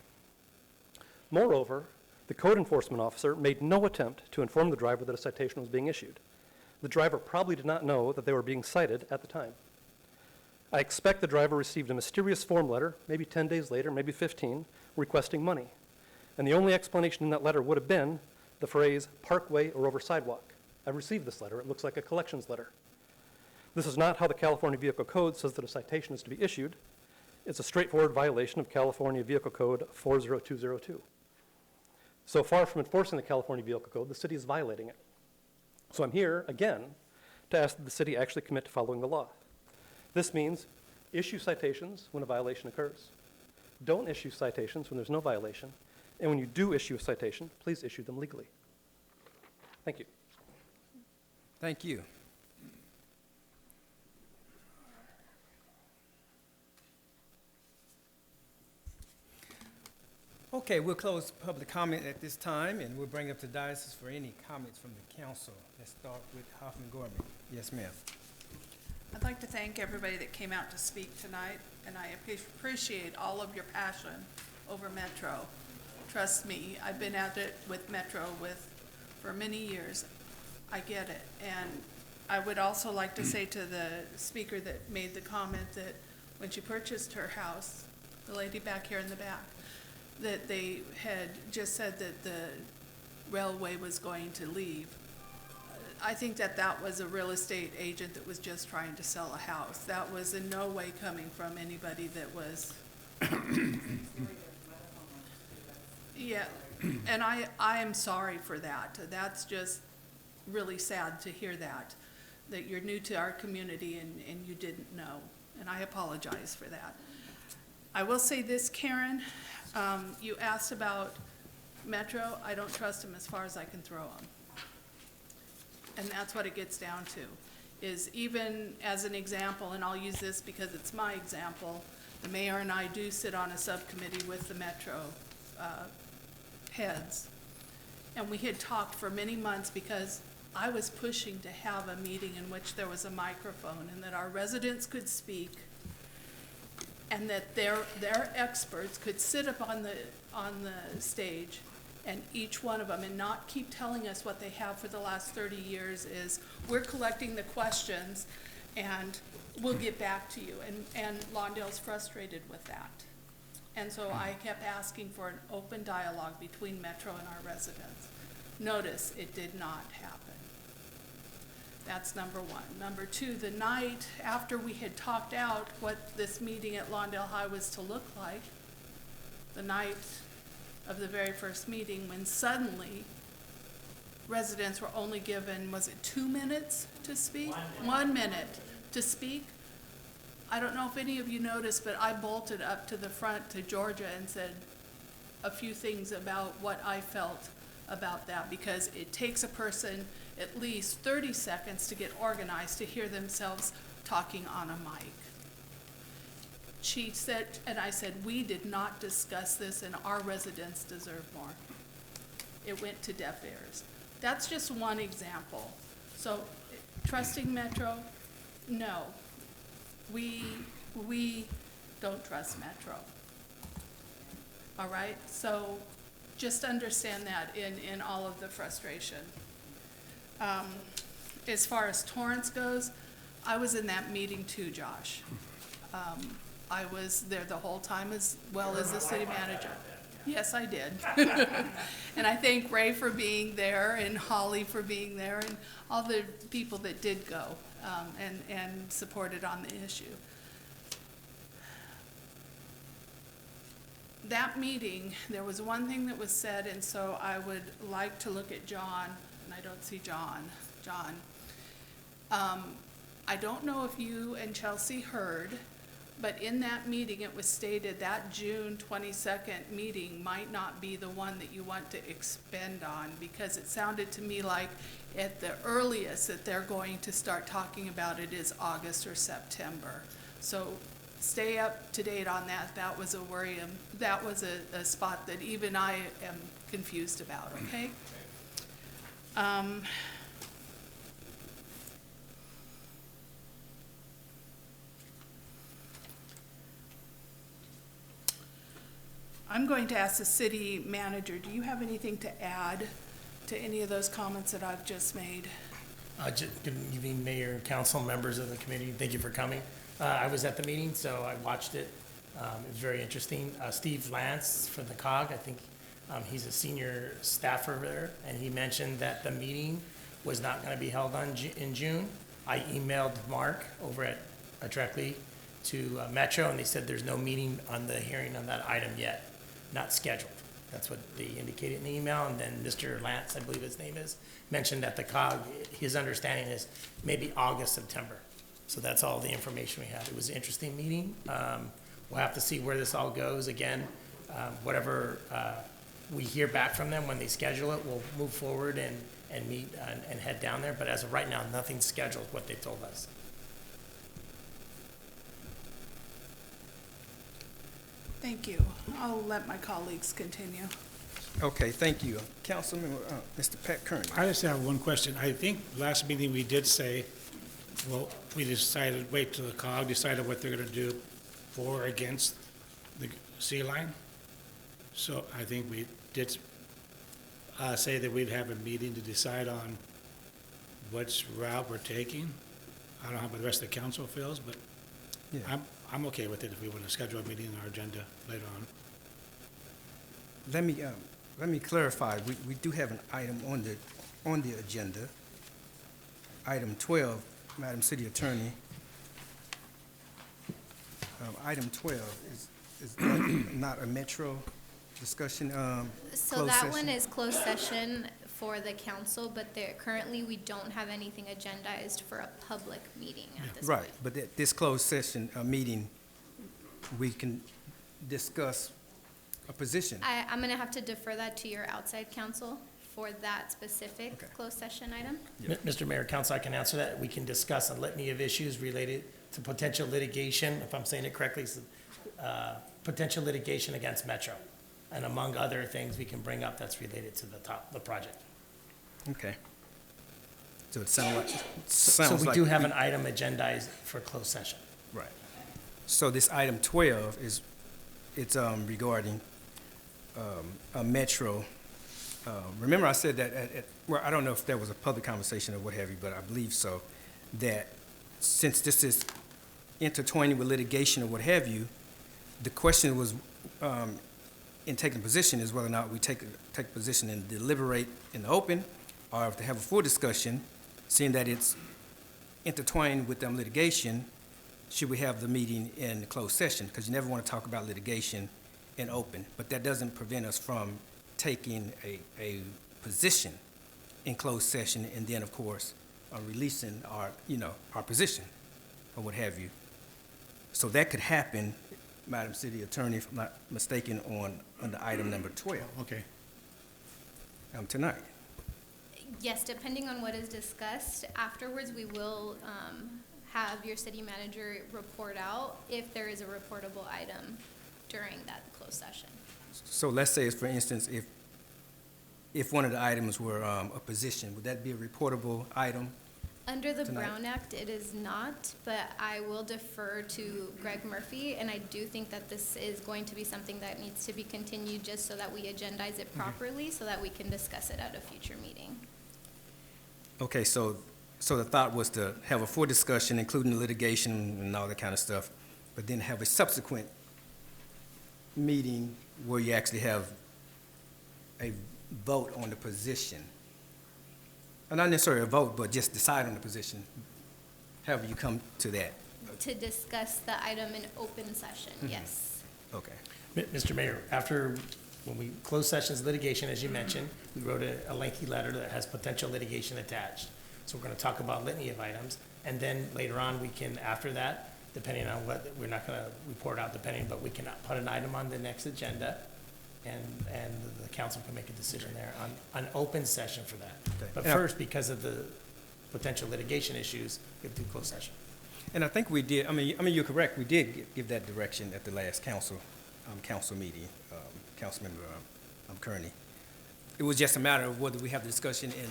Moreover, the code enforcement officer made no attempt to inform the driver that a citation was being issued. The driver probably did not know that they were being cited at the time. I expect the driver received a mysterious form letter, maybe 10 days later, maybe 15, requesting money. And the only explanation in that letter would have been the phrase, parkway or over sidewalk. I received this letter. It looks like a collections letter. This is not how the California Vehicle Code says that a citation is to be issued. It's a straightforward violation of California Vehicle Code 40202. So far from enforcing the California Vehicle Code, the city is violating it. So I'm here, again, to ask that the city actually commit to following the law. This means issue citations when a violation occurs. Don't issue citations when there's no violation. And when you do issue a citation, please issue them legally. Thank you. Thank you. Okay, we'll close public comment at this time, and we'll bring up the diocese for any comments from the council. Let's start with Hoffman Gorman. Yes, ma'am. I'd like to thank everybody that came out to speak tonight, and I appreciate all of your passion over Metro. Trust me, I've been at it with Metro for many years. I get it. And I would also like to say to the speaker that made the comment that when she purchased her house, the lady back here in the back, that they had just said that the railway was going to leave. I think that was a real estate agent that was just trying to sell a house. That was in no way coming from anybody that was. Yeah, and I am sorry for that. That's just really sad to hear that you're new to our community and you didn't know, and I apologize for that. I will say this, Karen, you asked about Metro. I don't trust them as far as I can throw them. And that's what it gets down to, is even as an example, and I'll use this because it's my example, the mayor and I do sit on a subcommittee with the Metro heads. And we had talked for many months because I was pushing to have a meeting in which there was a microphone and that our residents could speak and that their experts could sit up on the stage and each one of them, and not keep telling us what they have for the last 30 years is, we're collecting the questions and we'll get back to you. And Lawndale's frustrated with that. And so I kept asking for an open dialogue between Metro and our residents. Notice it did not happen. That's number one. Number two, the night after we had talked out what this meeting at Lawndale High was to look like, the night of the very first meeting, when suddenly residents were only given, was it 2 minutes to speak? 1 minute to speak. I don't know if any of you noticed, but I bolted up to the front to Georgia and said a few things about what I felt about that, because it takes a person at least 30 seconds to get organized to hear themselves talking on a mic. She said, and I said, we did not discuss this and our residents deserve more. It went to deaf ears. That's just one example. So trusting Metro, no. We don't trust Metro. All right, so just understand that in all of the frustration. As far as Torrance goes, I was in that meeting too, Josh. I was there the whole time as well as the city manager. Yes, I did. And I thank Ray for being there and Holly for being there and all the people that did go and supported on the issue. That meeting, there was one thing that was said, and so I would like to look at John, and I don't see John. John, I don't know if you and Chelsea heard, but in that meeting, it was stated that June 22nd meeting might not be the one that you want to expend on, because it sounded to me like at the earliest that they're going to start talking about it is August or September. So stay up to date on that. That was a worry. That was a spot that even I am confused about, okay? I'm going to ask the city manager, do you have anything to add to any of those comments that I've just made? Good evening, Mayor, Council, members of the committee. Thank you for coming. I was at the meeting, so I watched it. It was very interesting. Steve Lance from the COG, I think he's a senior staffer there, and he mentioned that the meeting was not going to be held in June. I emailed Mark over at directly to Metro, and they said there's no meeting on the hearing on that item yet, not scheduled. That's what they indicated in the email. And then Mr. Lance, I believe his name is, mentioned that the COG, his understanding is maybe August, September. So that's all the information we have. It was an interesting meeting. We'll have to see where this all goes. Again, whatever we hear back from them when they schedule it, we'll move forward and meet and head down there. But as of right now, nothing's scheduled, what they told us. Thank you. I'll let my colleagues continue. Okay, thank you. Councilman, Mr. Pat Kearney. I just have one question. I think last meeting we did say, well, we decided, wait till the COG decided what they're gonna do for or against the sea line. So I think we did say that we'd have a meeting to decide on which route we're taking. I don't know how the rest of the council feels, but Yeah. I'm okay with it if we want to schedule a meeting in our agenda later on. Let me clarify. We do have an item on the agenda. Item 12, Madam City Attorney. Item 12 is that not a Metro discussion, So closed that session? one is closed session for the council, but currently we don't have anything agendized for a public meeting at this point. Right, but this closed session meeting, we can discuss a position. I'm gonna have to defer that to your outside counsel for that specific closed session item. Mr. Mayor, Council, I can answer that. We can discuss a litany of issues related to potential litigation, if I'm saying it correctly, potential litigation against Metro. And among other things we can bring up that's related to the project. Okay. So it sounds like. So we do have an item agendized for closed session. Right. So this item 12 is, it's regarding a Metro. Remember I said that well, I don't know if that was a public conversation or what have you, but I believe so, that since this is intertwining with litigation or what have you, the question was, in taking position, is whether or not we take position and deliberate in the open, or if to have a full discussion, seeing that it's intertwined with them litigation, should we have the meeting in closed session? Because you never want to talk about litigation in open, but that doesn't prevent us from taking a position in closed session, and then, of course, releasing our position, or what have you. So that could happen, Madam City Attorney, if I'm not mistaken, under item number 12. Okay. Tonight. Yes, depending on what is discussed, afterwards, we will have your city manager report out if there is a reportable item during that closed session. So let's say, for instance, if one of the items were a position, would that be a reportable item? Under the Tonight. Brown Act, it is not, but I will defer to Greg Murphy, and I do think that this is going to be something that needs to be continued just so that we agendize it properly, so that we can discuss it at a future meeting. Okay, so the thought was to have a full discussion, including the litigation and all that kind of stuff, but then have a subsequent meeting where you actually have a vote on the position. Not necessarily a vote, but just decide on the position, however you come to that. To discuss the item in open session, yes. Okay. Mr. Mayor, when we close sessions litigation, as you mentioned, we wrote a lengthy letter that has potential litigation attached. So we're going to talk about litany of items, and then later on, we can, after that, depending on what, we're not going to report out but we can put an item on the next agenda, and the council can make a decision there on an open session for that. Okay. But first, because of the potential litigation issues, we have to do closed session. And I think we did, I mean, you're correct, we did give that direction at the last council meeting, Councilmember Kearney. It was just a matter of whether we have the discussion in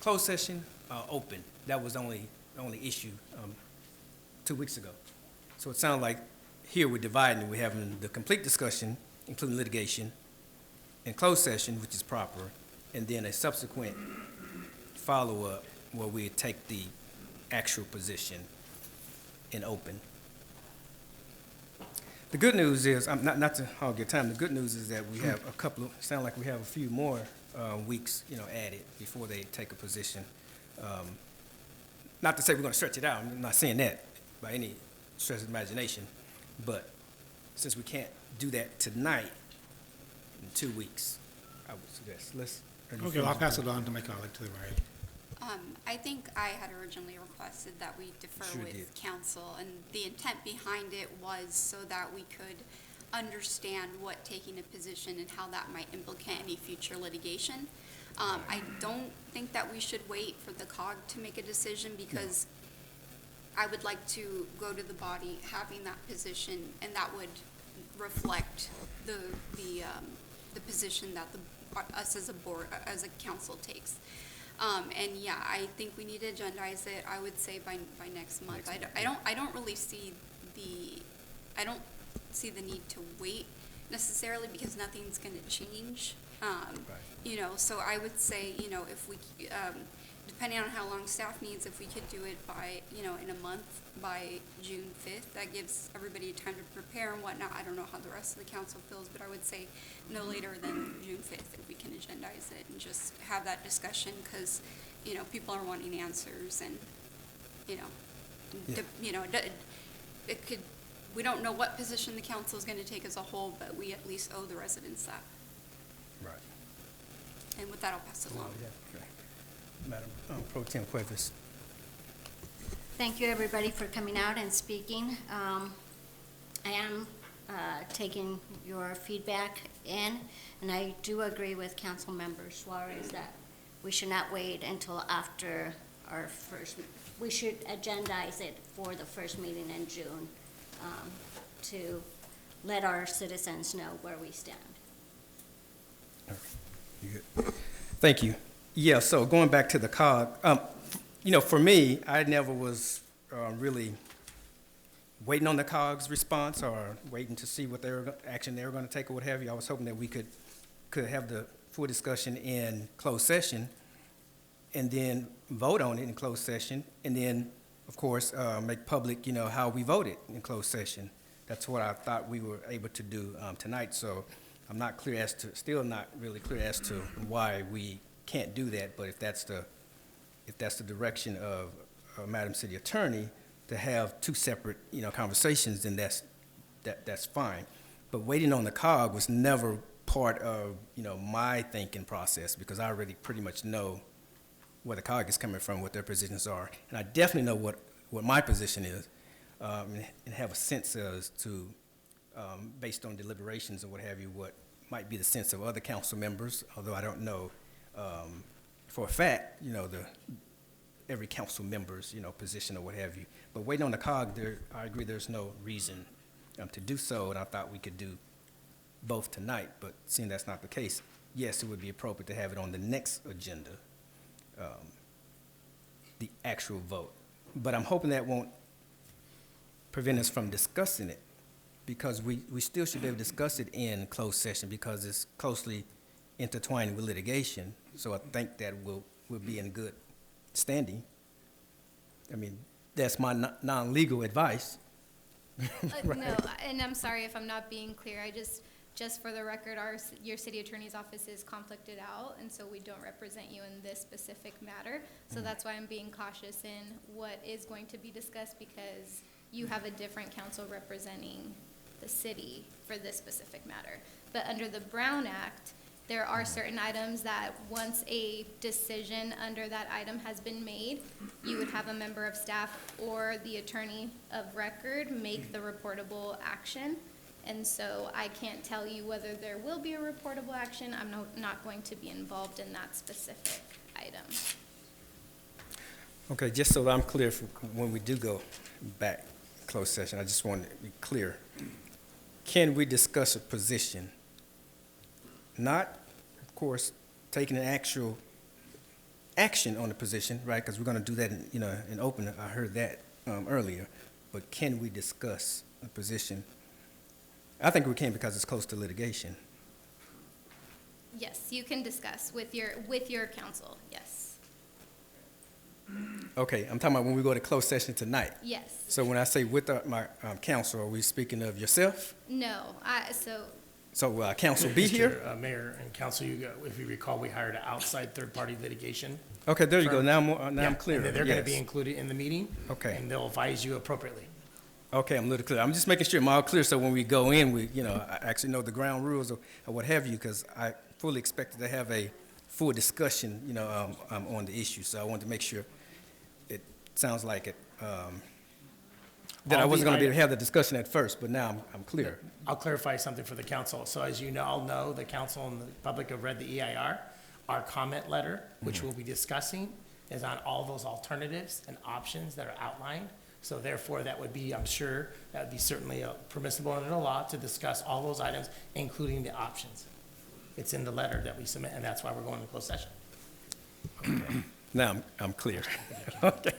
closed session, open. That was the only issue 2 weeks ago. So it sounds like here we're dividing, we're having the complete discussion, including litigation, in closed session, which is proper, and then a subsequent follow-up where we take the actual position in open. The good news is, not to hog your time, the good news is that we have sound like we have a few more weeks, added before they take a position. Not to say we're going to stretch it out, I'm not saying that by any stretch of imagination, but since we can't do that tonight, in 2 weeks, I would suggest, Okay, I'll pass it on to my colleague to the right. I think I had originally requested that we defer Sure with did. council, and the intent behind it was so that we could understand what taking a position and how that might implicate any future litigation. I don't think that we should wait for the COG to make a decision, because I would like to go to the body having that position, and that would reflect the position that us as a board, as a council takes. And yeah, I think we need to agendize it, I would say by next month. I don't really see I don't see the need to wait necessarily, because nothing's gonna change. So I would say, if we, depending on how long staff needs, if we could do it by, in a month, by June 5th, that gives everybody time to prepare and whatnot. I don't know how the rest of the council feels, but I would say no later than June 5th if we can agendize it and just have that discussion, because, people are wanting answers, and, it could, we don't know what position the council is gonna take as a whole, but we at least owe the residents that. Right. And with that, I'll pass it along. Okay. Madam Pro Tem Cuevas. Thank you, everybody, for coming out and speaking. I am taking your feedback in, and I do agree with Councilmember Suarez that we should not wait until after our first, we should agendize it for the first meeting in June to let our citizens know where we stand. Thank you. Yeah, so going back to the COG, for me, I never was really waiting on the COG's response or waiting to see what action they were going to take or what have you. I was hoping that we could have the full discussion in closed session and then vote on it in closed session, and then, of course, make public, how we voted in closed session. That's what I thought we were able to do tonight. So I'm not clear still not really clear as to why we can't do that. But if that's the direction of Madam City Attorney, to have two separate, conversations, then that's fine. But waiting on the COG was never part of, my thinking process, because I already pretty much know where the COG is coming from, what their positions are. And I definitely know what my position is, and have a sense as to, based on deliberations and what have you, what might be the sense of other council members, although I don't know for a fact, every council member's, position or what have you. But waiting on the COG, I agree there's no reason to do so, and I thought we could do both tonight, but seeing that's not the case, yes, it would be appropriate to have it on the next agenda, the actual vote. But I'm hoping that won't prevent us from discussing it, because we still should be able to discuss it in closed session because it's closely intertwined with litigation. So I think that we'll be in good standing. I mean, that's my non-legal advice. Right. No, and I'm sorry if I'm not being clear. Just for the record, your city attorney's office is conflicted out, and so we don't represent you in this specific matter. So that's why I'm being cautious in what is going to be discussed, because you have a different counsel representing the city for this specific matter. But under the Brown Act, there are certain items that once a decision under that item has been made, you would have a member of staff or the attorney of record make the reportable action. And so I can't tell you whether there will be a reportable action. I'm not going to be involved in that specific item. Okay, just so that I'm clear, when we do go back closed session, I just want to be clear. Can we discuss a position? Not, of course, taking an actual action on the position, right? Because we're going to do that in open. I heard that earlier. But can we discuss a position? I think we can, because it's close to litigation. Yes, you can discuss with your counsel, yes. Okay, I'm talking about when we go to closed session tonight. Yes. So when I say with my counsel, are we speaking of yourself? No, So counsel be here? Mayor and council, if you recall, we hired an outside third-party litigation. Okay, there you go. firm. Now Yeah, I'm clear. and they're going to be Yes. included in the meeting. Okay. And they'll advise you appropriately. Okay, I'm a little clear. I'm just making sure I'm all clear, so when we go in, I actually know the ground rules or what have you, because I fully expected to have a full discussion, on the issue. So I wanted to make sure it sounds like it, that I wasn't going to be able to have the discussion at first, but now I'm clear. I'll clarify something for the council. So as you all know, the council and the public have read the EIR. Our comment letter, which we'll be discussing, is on all those alternatives and options that are outlined. So therefore, that would be, I'm sure, that would be certainly permissible under the law to discuss all those items, including the options. It's in the letter that we submit, and that's why we're going to closed session. Okay. Now I'm clear. Okay.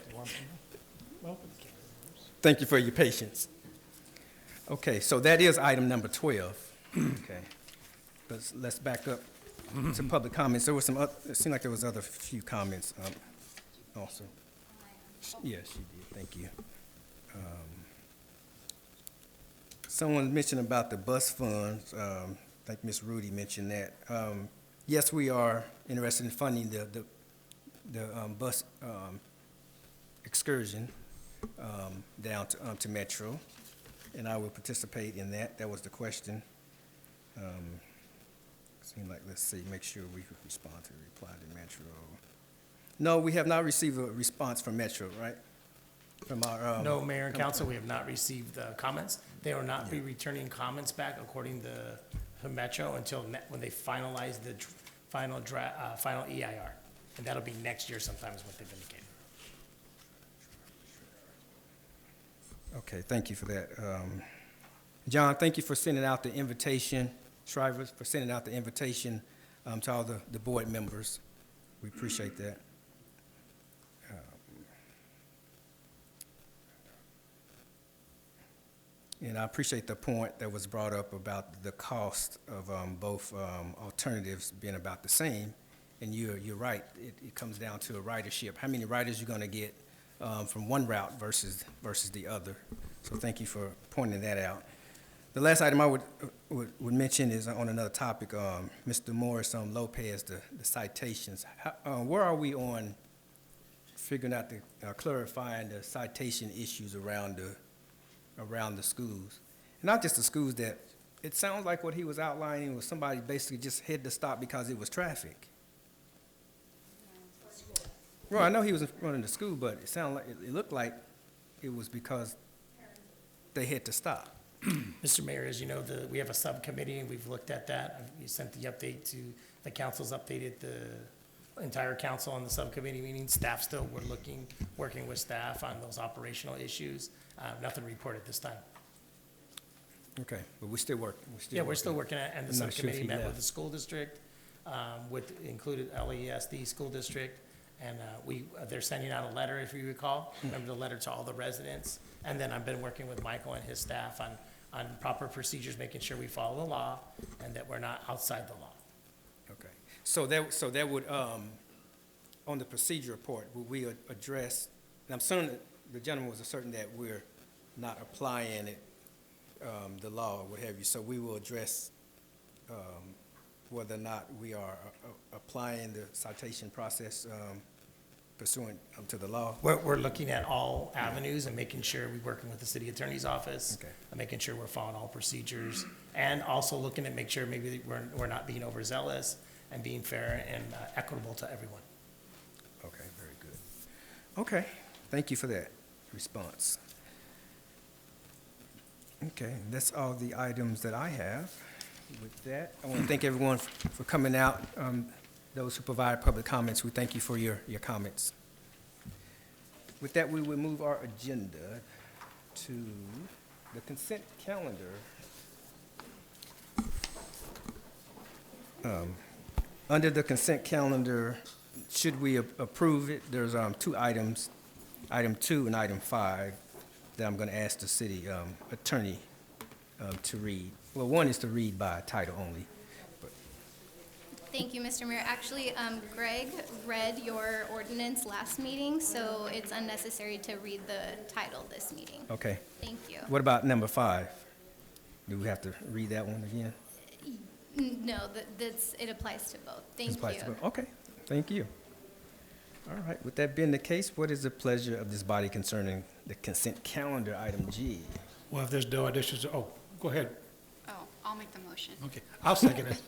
Thank you for your patience. Okay, so that is item number 12. Okay. Let's back up to public comments. There was it seemed like there was other few comments also. Yes, you did. Thank you. Someone mentioned about the bus funds. I think Ms. Rudy mentioned that. Yes, we are interested in funding the bus excursion down to Metro, and I will participate in that. That was the question. Seemed like, let's see, make sure we respond to the reply to Metro. No, we have not received a response from Metro, right? from our? No, Mayor and Council, we have not received comments. They will not be returning comments back according to Metro until when they finalize the final EIR. And that'll be next year sometime is what they've indicated. Okay, thank you for that. John, thank you for sending out the invitation, Shriver, for sending out the invitation to all the board members. We appreciate that. And I appreciate the point that was brought up about the cost of both alternatives being about the same. And you're right, it comes down to a ridership. How many riders you're gonna get from one route versus the other. So thank you for pointing that out. The last item I would mention is on another topic, Mr. Morris Lopez, the citations. Where are we on figuring out clarifying the citation issues around the schools? And not just the schools that, it sounds like what he was outlining was somebody basically just had to stop because it was traffic. Well, I know he was running the school, but it sounded like, it looked like it was because they had to stop. Mr. Mayor, as you know, we have a subcommittee, and we've looked at that. You sent the update to, the council's updated the entire council on the subcommittee meeting. Staff still, we're working with staff on those operational issues. Nothing reported this time. Okay, but we're still working. We're still working at, and the I'm not sure if subcommittee he met with left. the school district, included LESD school district, and they're sending out a letter, if you recall. Remember the letter to all the residents? And then I've been working with Michael and his staff on proper procedures, making sure we follow the law and that we're not outside the law. Okay, so that would, on the procedure report, would we address, and I'm certain that the gentleman was certain that we're not applying it, the law or what have you, so we will address whether or not we are applying the citation process pursuant to the law. We're looking at all avenues and making sure we're working with the city attorney's office, Okay. and making sure we're following all procedures, and also looking at make sure maybe we're not being overzealous and being fair and equitable to everyone. Okay, very good. Okay, thank you for that response. Okay, that's all the items that I have. With that, I want to thank everyone for coming out. Those who provide public comments, we thank you for your comments. With that, we will move our agenda to the consent calendar. Under the consent calendar, should we approve it, there's two items, item 2 and item 5, that I'm going to ask the city attorney to read. Well, one is to read by title only. Thank you, Mr. Mayor. Actually, Greg read your ordinance last meeting, so it's unnecessary to read the title this meeting. Okay. Thank you. What about number 5? Do we have to read that one again? No, it applies to both. Thank Applies to you. both. Okay, thank you. All right, with that being the case, what is the pleasure of this body concerning the consent calendar, item G? Well, if there's no additions, oh, go ahead. Oh, I'll make the motion. Okay, I'll second it.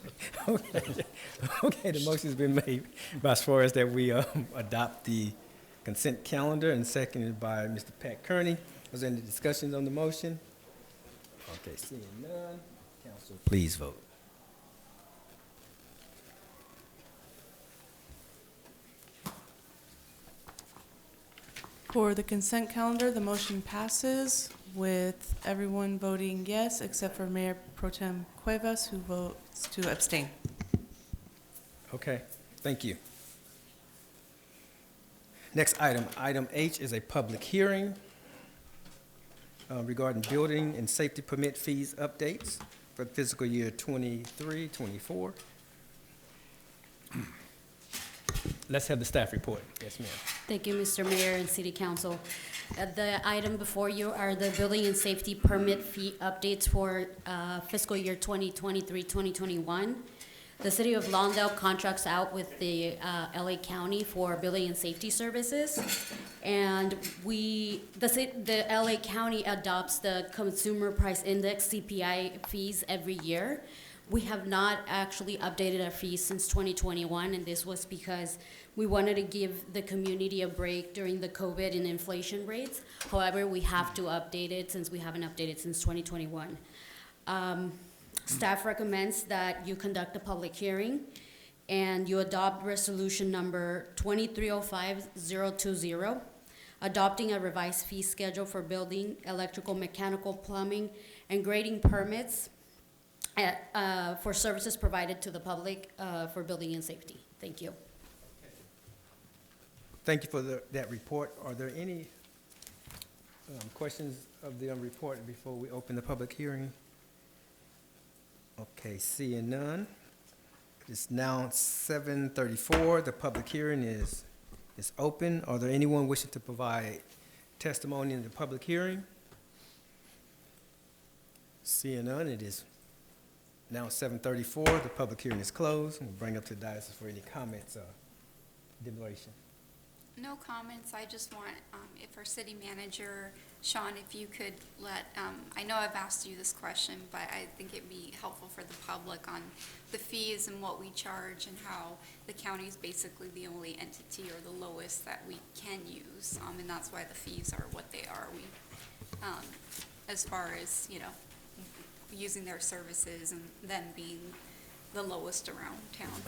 Okay, the motion's been made by Suarez that we adopt the consent calendar and seconded by Mr. Pat Kearney. Was there any discussions on the motion? Okay, seeing none, council, please vote. For the consent calendar, the motion passes with everyone voting yes, except for Mayor Pro Tem Cuevas, who votes to abstain. Okay, thank you. Next item, item H is a public hearing regarding building and safety permit fees updates for the fiscal year 23-24. Let's have the staff report. Yes, ma'am. Thank you, Mr. Mayor and City Council. The item before you are the building and safety permit fee updates for fiscal year 2023-2021. The City of Lawndale contracts out with the LA County for building and safety services. And the LA County adopts the Consumer Price Index, CPI fees, every year. We have not actually updated our fees since 2021, and this was because we wanted to give the community a break during the COVID and inflation rates. However, we have to update it since we haven't updated since 2021. Staff recommends that you conduct a public hearing and you adopt resolution number 2305020, adopting a revised fee schedule for building, electrical, mechanical, plumbing, and grading permits for services provided to the public for building and safety. Thank you. Thank you for that report. Are there any questions of the report before we open the public hearing? Okay, seeing none. It's now 7:34. The public hearing is open. Are there anyone wishing to provide testimony in the public hearing? Seeing none, it is now 7:34. The public hearing is closed. We'll bring up to the dais for any comments or deliberation. No comments. I just want, if our city manager, Sean, if you could let, I know I've asked you this question, but I think it'd be helpful for the public on the fees and what we charge and how the county is basically the only entity or the lowest that we can use. And that's why the fees are what they are. We, as far as, you know, using their services and then being the lowest around town.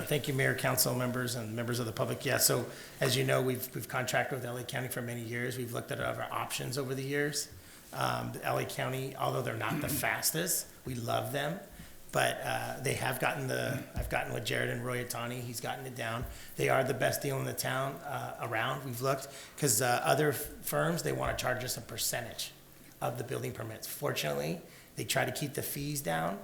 Thank you, Mayor, council members, and members of the public. Yeah, so as you know, we've contracted with LA County for many years. We've looked at other options over the years. The LA County, although they're not the fastest, we love them, but they have gotten I've gotten with Jared and Roy Atani, he's gotten it down. They are the best deal in the town around. We've looked, because other firms, they want to charge us a percentage of the building permits. Fortunately, they try to keep the fees down.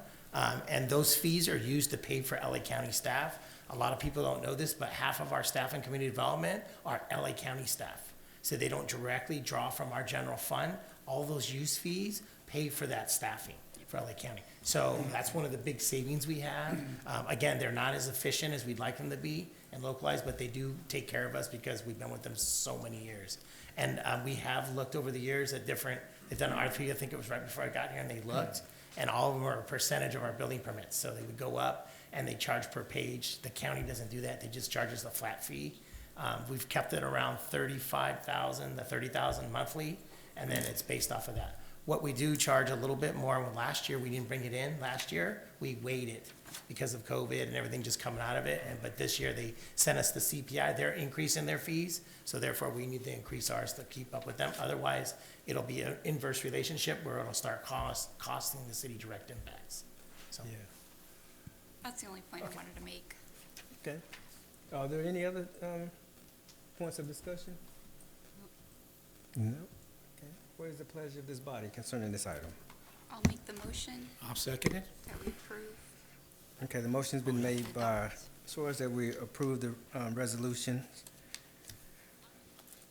And those fees are used to pay for LA County staff. A lot of people don't know this, but half of our staff in community development are LA County staff. So they don't directly draw from our general fund. All those use fees pay for that staffing for LA County. So that's one of the big savings we have. Again, they're not as efficient as we'd like them to be and localized, but they do take care of us because we've been with them so many years. And we have looked over the years at different, they've done an RFP, I think it was right before I got here, and they looked. And all of them are a percentage of our building permits. So they would go up and they charge per page. The county doesn't do that. They just charge us a flat fee. We've kept it around $35,000 to $30,000 monthly, and then it's based off of that. What we do charge a little bit more, last year we didn't bring it in. Last year we waited because of COVID and everything just coming out of it. But this year they sent us the CPI. They're increasing their fees, so therefore we need to increase ours to keep up with them. Otherwise, it'll be an inverse relationship where it'll start costing the city direct impacts. So. Yeah. That's the only point I wanted to make. Okay. Are there any other points of discussion? No. Okay. What is the pleasure of this body concerning this item? I'll make the motion. I'll second it. That we approve. Okay, the motion's been made by Suarez that we approve the resolution,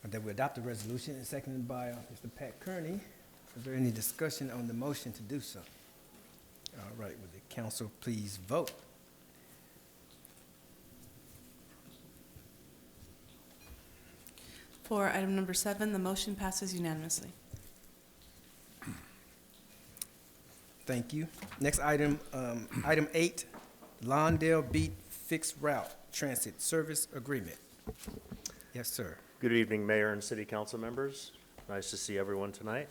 that we adopt the resolution, and seconded by Mr. Pat Kearney. Is there any discussion on the motion to do so? All right, would the council please vote? For item number 7, the motion passes unanimously. Thank you. Next item, item 8, Lawndale Beat Fixed Route Transit Service Agreement. Yes, sir. Good evening, Mayor and City Council members. Nice to see everyone tonight.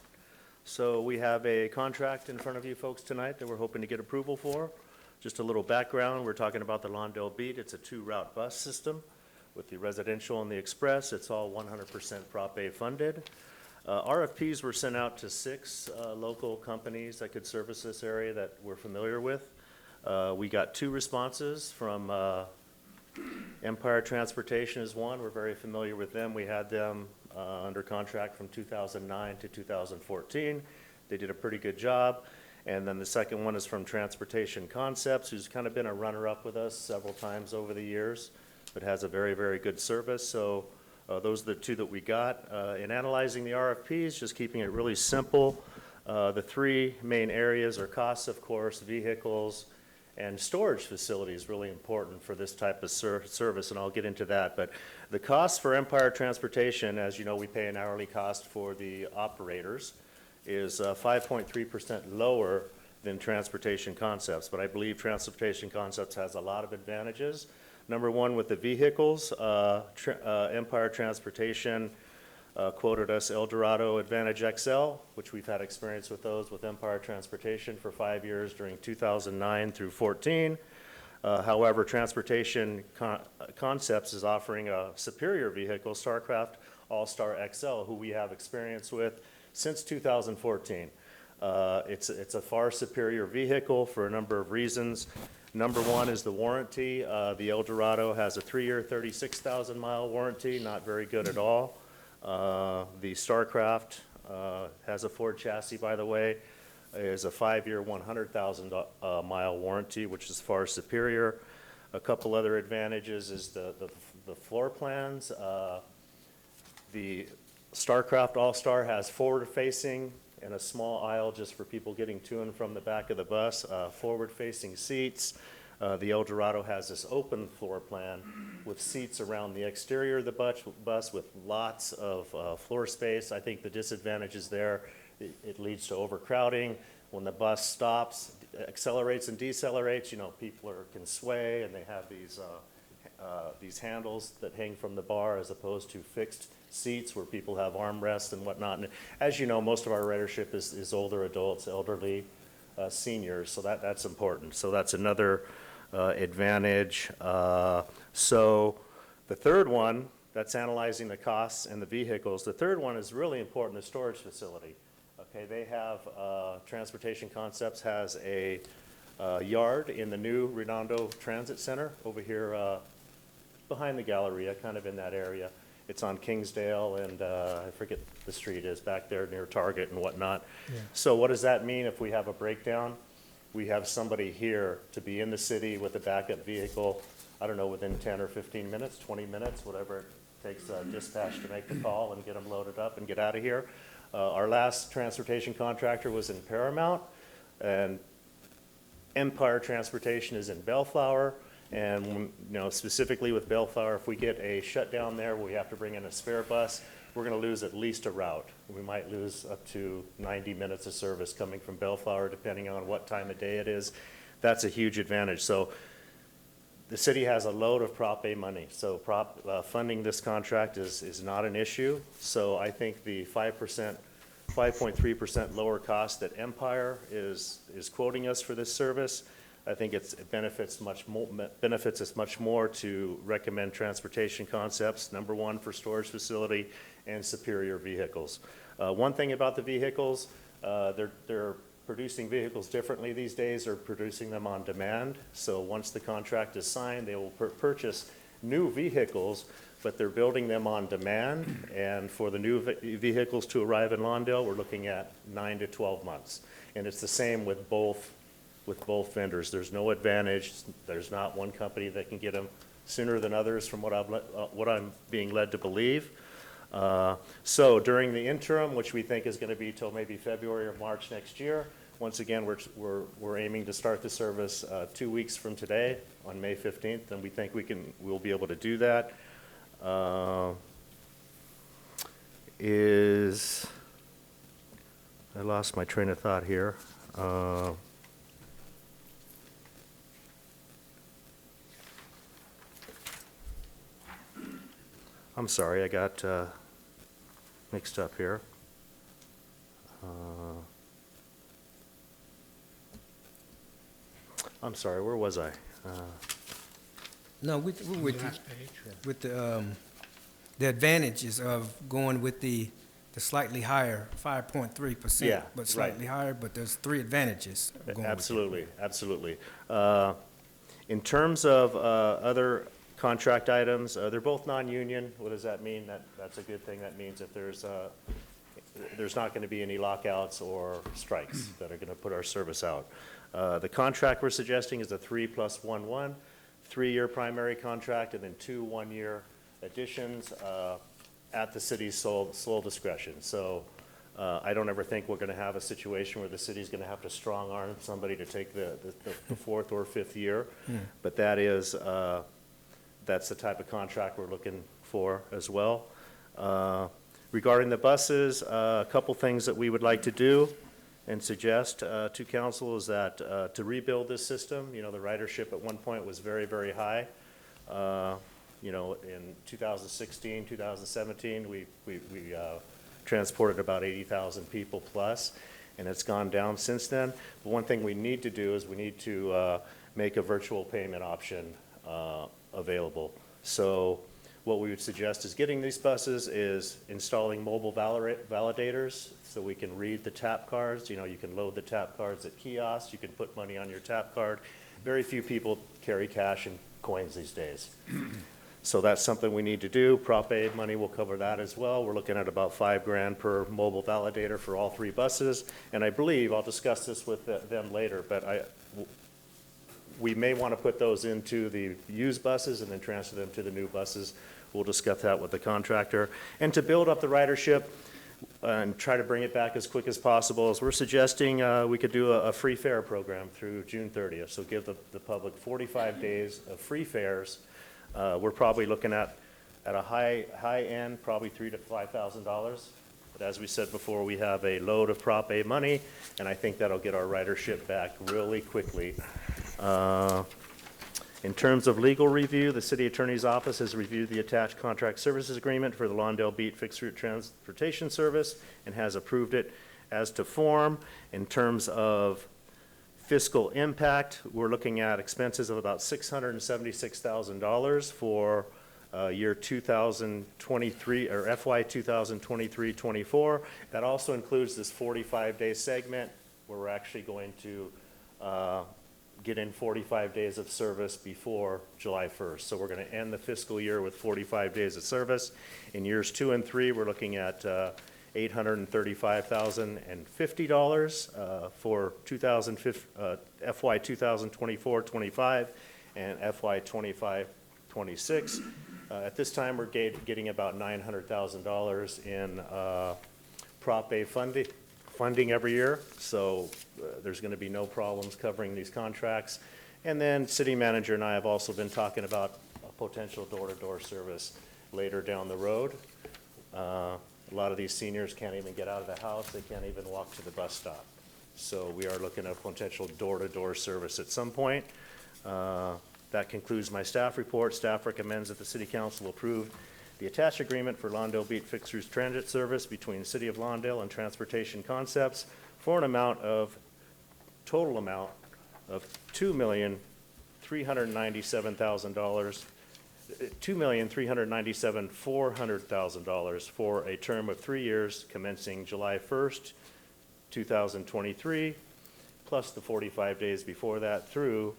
So we have a contract in front of you folks tonight that we're hoping to get approval for. Just a little background, we're talking about the Lawndale Beat. It's a 2-route bus system with the residential and the express. It's all 100% Prop A funded. RFPs were sent out to 6 local companies that could service this area that we're familiar with. We got 2 responses from Empire Transportation is one. We're very familiar with them. We had them under contract from 2009 to 2014. They did a pretty good job. And then the second one is from Transportation Concepts, who's kind of been a runner-up with us several times over the years, but has a very, very good service. So those are the 2 that we got. In analyzing the RFPs, just keeping it really simple, the 3 main areas are costs, of course, vehicles, and storage facilities, really important for this type of service, and I'll get into that. But the cost for Empire Transportation, as you know, we pay an hourly cost for the operators, is 5.3% lower than Transportation Concepts, but I believe Transportation Concepts has a lot of advantages. Number one, with the vehicles, Empire Transportation quoted us El Dorado Advantage XL, which we've had experience with those with Empire Transportation for 5 years during 2009 through 14. However, Transportation Concepts is offering a superior vehicle, Starcraft All-Star XL, who we have experience with since 2014. It's a far superior vehicle for a number of reasons. Number one is the warranty. The El Dorado has a 3-year, 36,000-mile warranty, not very good at all. The Starcraft has a Ford chassis, by the way, is a 5-year, 100,000-mile warranty, which is far superior. A couple other advantages is the floor plans. The Starcraft All-Star has forward-facing and a small aisle just for people getting to and from the back of the bus, forward-facing seats. The El Dorado has this open floor plan with seats around the exterior of the bus with lots of floor space. I think the disadvantage is there. It leads to overcrowding. When the bus stops, accelerates and decelerates, you know, people can sway, and they have these handles that hang from the bar as opposed to fixed seats where people have armrests and whatnot. And as you know, most of our ridership is older adults, elderly, seniors, so that's important. So that's another advantage. So the third one, that's analyzing the costs and the vehicles. The third one is really important, the storage facility. Okay, they have, Transportation Concepts has a yard in the new Redondo Transit Center over here behind the Galleria, kind of in that area. It's on Kingsdale, and I forget the street is back there near Target and whatnot. Yeah. So what does that mean if we have a breakdown? We have somebody here to be in the city with a backup vehicle, I don't know, within 10 or 15 minutes, 20 minutes, whatever it takes dispatch to make the call and get them loaded up and get out of here. Our last transportation contractor was in Paramount, and Empire Transportation is in Bellflower. And, you know, specifically with Bellflower, if we get a shutdown there where we have to bring in a spare bus, we're going to lose at least a route. We might lose up to 90 minutes of service coming from Bellflower, depending on what time of day it is. That's a huge advantage. So the city has a load of Prop A money. So funding this contract is not an issue. So I think the 5.3% lower cost that Empire is quoting us for this service, I think it benefits us much more to recommend Transportation Concepts, number one, for storage facility and superior vehicles. One thing about the vehicles, they're producing vehicles differently these days. They're producing them on demand. So once the contract is signed, they will purchase new vehicles, but they're building them on demand. And for the new vehicles to arrive in Lawndale, we're looking at 9 to 12 months. And it's the same with both vendors. There's no advantage. There's not one company that can get them sooner than others, from what I'm being led to believe. So during the interim, which we think is going to be till maybe February or March next year, once again, we're aiming to start the service 2 weeks from today on May 15th, and we think we'll be able to do that. I lost my train of thought here. I'm sorry, I got mixed up here. I'm sorry, where was I? No, with the advantages of going with the slightly higher 5.3%. Yeah, but slightly higher, but there's 3 advantages of going Absolutely, absolutely. In terms of other contract items, they're both non-union. What does that mean? That's a good thing. That means if there's not going to be any lockouts or strikes that are going to put our service out. The contract we're suggesting is a 3+1+1, 3-year primary contract, and then 2 one-year additions at the city's sole discretion. So I don't ever think we're going to have a situation where the city's going to have to strong-arm somebody to take the 4th or 5th year. But that's the type of contract we're looking for as well. Regarding the buses, a couple things that we would like to do and suggest to council is that to rebuild this system, the ridership at one point was very, very high. In 2016, 2017, we transported about 80,000 people plus, and it's gone down since then. But one thing we need to do is we need to make a virtual payment option available. So what we would suggest is getting these buses is installing mobile validators so we can read the tap cards. You can load the tap cards at kiosks. You can put money on your tap card. Very few people carry cash and coins these days. So that's something we need to do. Prop A money will cover that as well. We're looking at about $5,000 per mobile validator for all 3 buses. And I believe, I'll discuss this with them later, but we may want to put those into the used buses and then transfer them to the new buses. We'll discuss that with the contractor. And to build up the ridership and try to bring it back as quick as possible, as we're suggesting we could do a free fare program through June 30th. So give the public 45 days of free fares. We're probably looking at a high end, probably $3,000 to $5,000. But as we said before, we have a load of Prop A money, and I think that'll get our ridership back really quickly. In terms of legal review, the City Attorney's Office has reviewed the attached contract services agreement for the Lawndale Beat Fixed Route Transportation Service and has approved it as to form. In terms of fiscal impact, we're looking at expenses of about $676,000 for year 2023, or FY 2023-24. That also includes this 45-day segment where we're actually going to get in 45 days of service before July 1st. So we're going to end the fiscal year with 45 days of service. In years 2 and 3, we're looking at $835,050 for FY 2024-25 and FY 25-26. At this time, we're getting about $900,000 in Prop A funding every year, so there's going to be no problems covering these contracts. And then city manager and I have also been talking about a potential door-to-door service later down the road. A lot of these seniors can't even get out of the house. They can't even walk to the bus stop. So we are looking at potential door-to-door service at some point. That concludes my staff report. Staff recommends that the City Council approve the attached agreement for Lawndale Beat Fixed Route Transit Service between the City of Lawndale and Transportation Concepts for an total amount of $2,397,000, $2,397,400,000 for a term of 3 years commencing July 1st, 2023, plus the 45 days before that through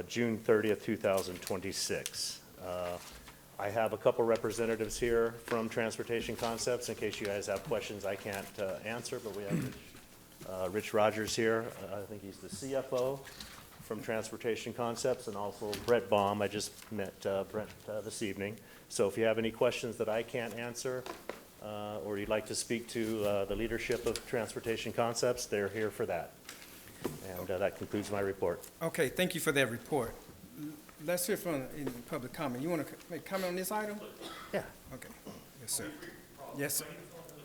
June 30th, 2026. I have a couple representatives here from Transportation Concepts in case you guys have questions I can't answer, but we have Rich Rogers here. I think he's the CFO from Transportation Concepts, and also Brett Baum. I just met Brett this evening. So if you have any questions that I can't answer or you'd like to speak to the leadership of Transportation Concepts, they're here for that. And that concludes my report. Okay, thank you for that report. Let's hear from in public comment. You want to make a comment on this item? Yeah. Okay. Yes, sir. Yes, sir.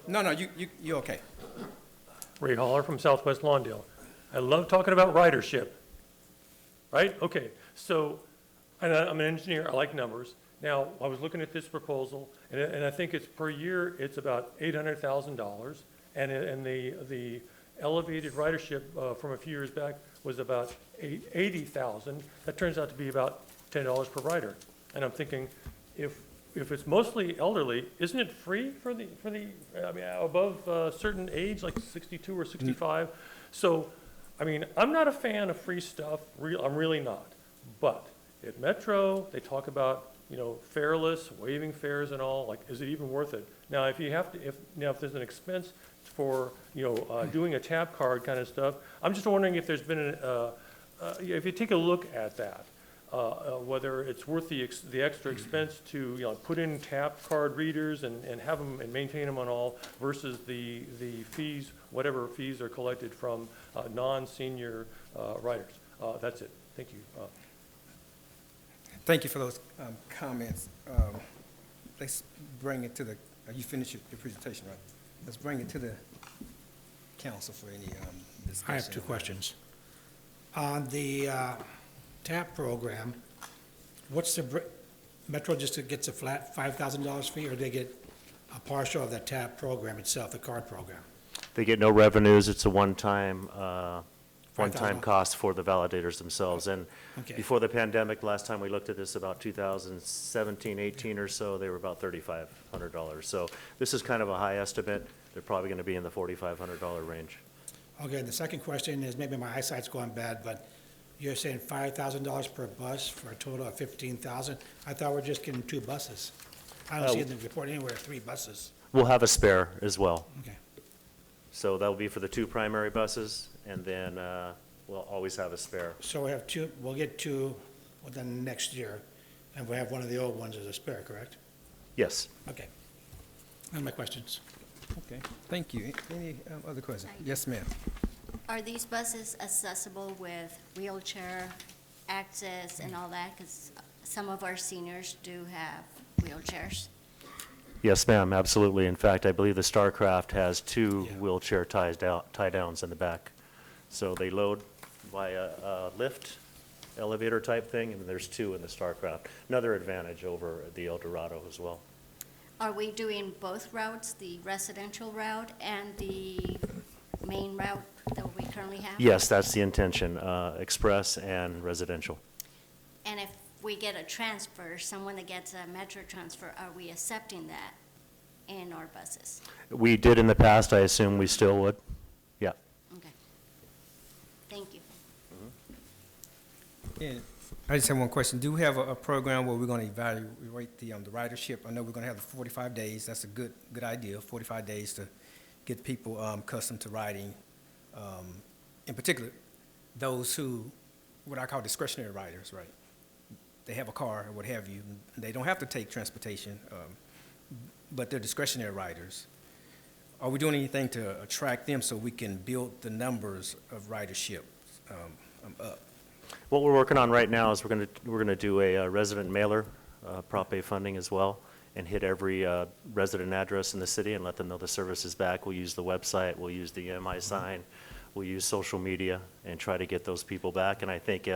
No, you're okay. Ray Holler from Southwest Lawndale. I love talking about ridership, right? Okay, so I'm an engineer. I like numbers. Now, I was looking at this proposal, and I think it's per year, it's about $800,000, and the elevated ridership from a few years back was about 80,000. That turns out to be about $10 per rider. And I'm thinking, if it's mostly elderly, isn't it free for the I mean, above a certain age, like 62 or 65? So, I mean, I'm not a fan of free stuff. I'm really not. But at Metro, they talk about, fareless, waiving fares and all. Like, is it even worth it? Now, if there's an expense for, doing a tap card kind of stuff, I'm just wondering if there's been if you take a look at that, whether it's worth the extra expense to put in tap card readers and have them and maintain them on all versus the fees, whatever fees are collected from non-senior riders. That's it. Thank you. Thank you for those comments. Let's bring it to you finished your presentation, right? let's bring it to the council for any discussion. I have two questions. On the TAP program, what's the, Metro just gets a flat $5,000 fee, or they get a partial of the TAP program itself, the card program? They get no revenues. It's a one-time $5,000. cost for the validators themselves. And Okay. before the pandemic, last time we looked at this, about 2017, 18 or so, they were about $3,500. So this is kind of a high estimate. They're probably going to be in the $4,500 range. Okay, the second question is, maybe my eyesight's going bad, but you're saying $5,000 per bus for a total of $15,000? I thought we're just getting 2 buses. I don't see in the report anywhere 3 buses. We'll have a spare as well. Okay. So that'll be for the 2 primary buses, and then we'll always have a spare. So we have 2, we'll get 2 within next year, and we'll have one of the old ones as a spare, correct? Yes. Okay. Those are my questions. Okay, thank you. Any other questions? Yes, ma'am. Are these buses accessible with wheelchair access and all that? Because some of our seniors do have wheelchairs. Yes, ma'am, absolutely. In fact, I believe the Starcraft has 2 wheelchair tie-downs in the back. So they load via a lift, elevator type thing, and there's 2 in the Starcraft. Another advantage over the El Dorado as well. Are we doing both routes, the residential route and the main route that we currently have? Yes, that's the intention, express and residential. And if we get a transfer, someone that gets a Metro transfer, are we accepting that in our buses? We did in the past, I assume we still would. Yeah. Okay. Thank you. And I just have one question. Do we have a program where we're going to evaluate the ridership? I know we're going to have the 45 days. That's a good idea, 45 days to get people accustomed to riding. In particular, those who, what I call discretionary riders, right? They have a car or what have you. They don't have to take transportation, but they're discretionary riders. Are we doing anything to attract them so we can build the numbers of ridership up? What we're working on right now is we're going to do a resident mailer, Prop A funding as well, and hit every resident address in the city and let them know the service is back. We'll use the website, we'll use the MI sign, we'll use social media, and try to get those people back. And I think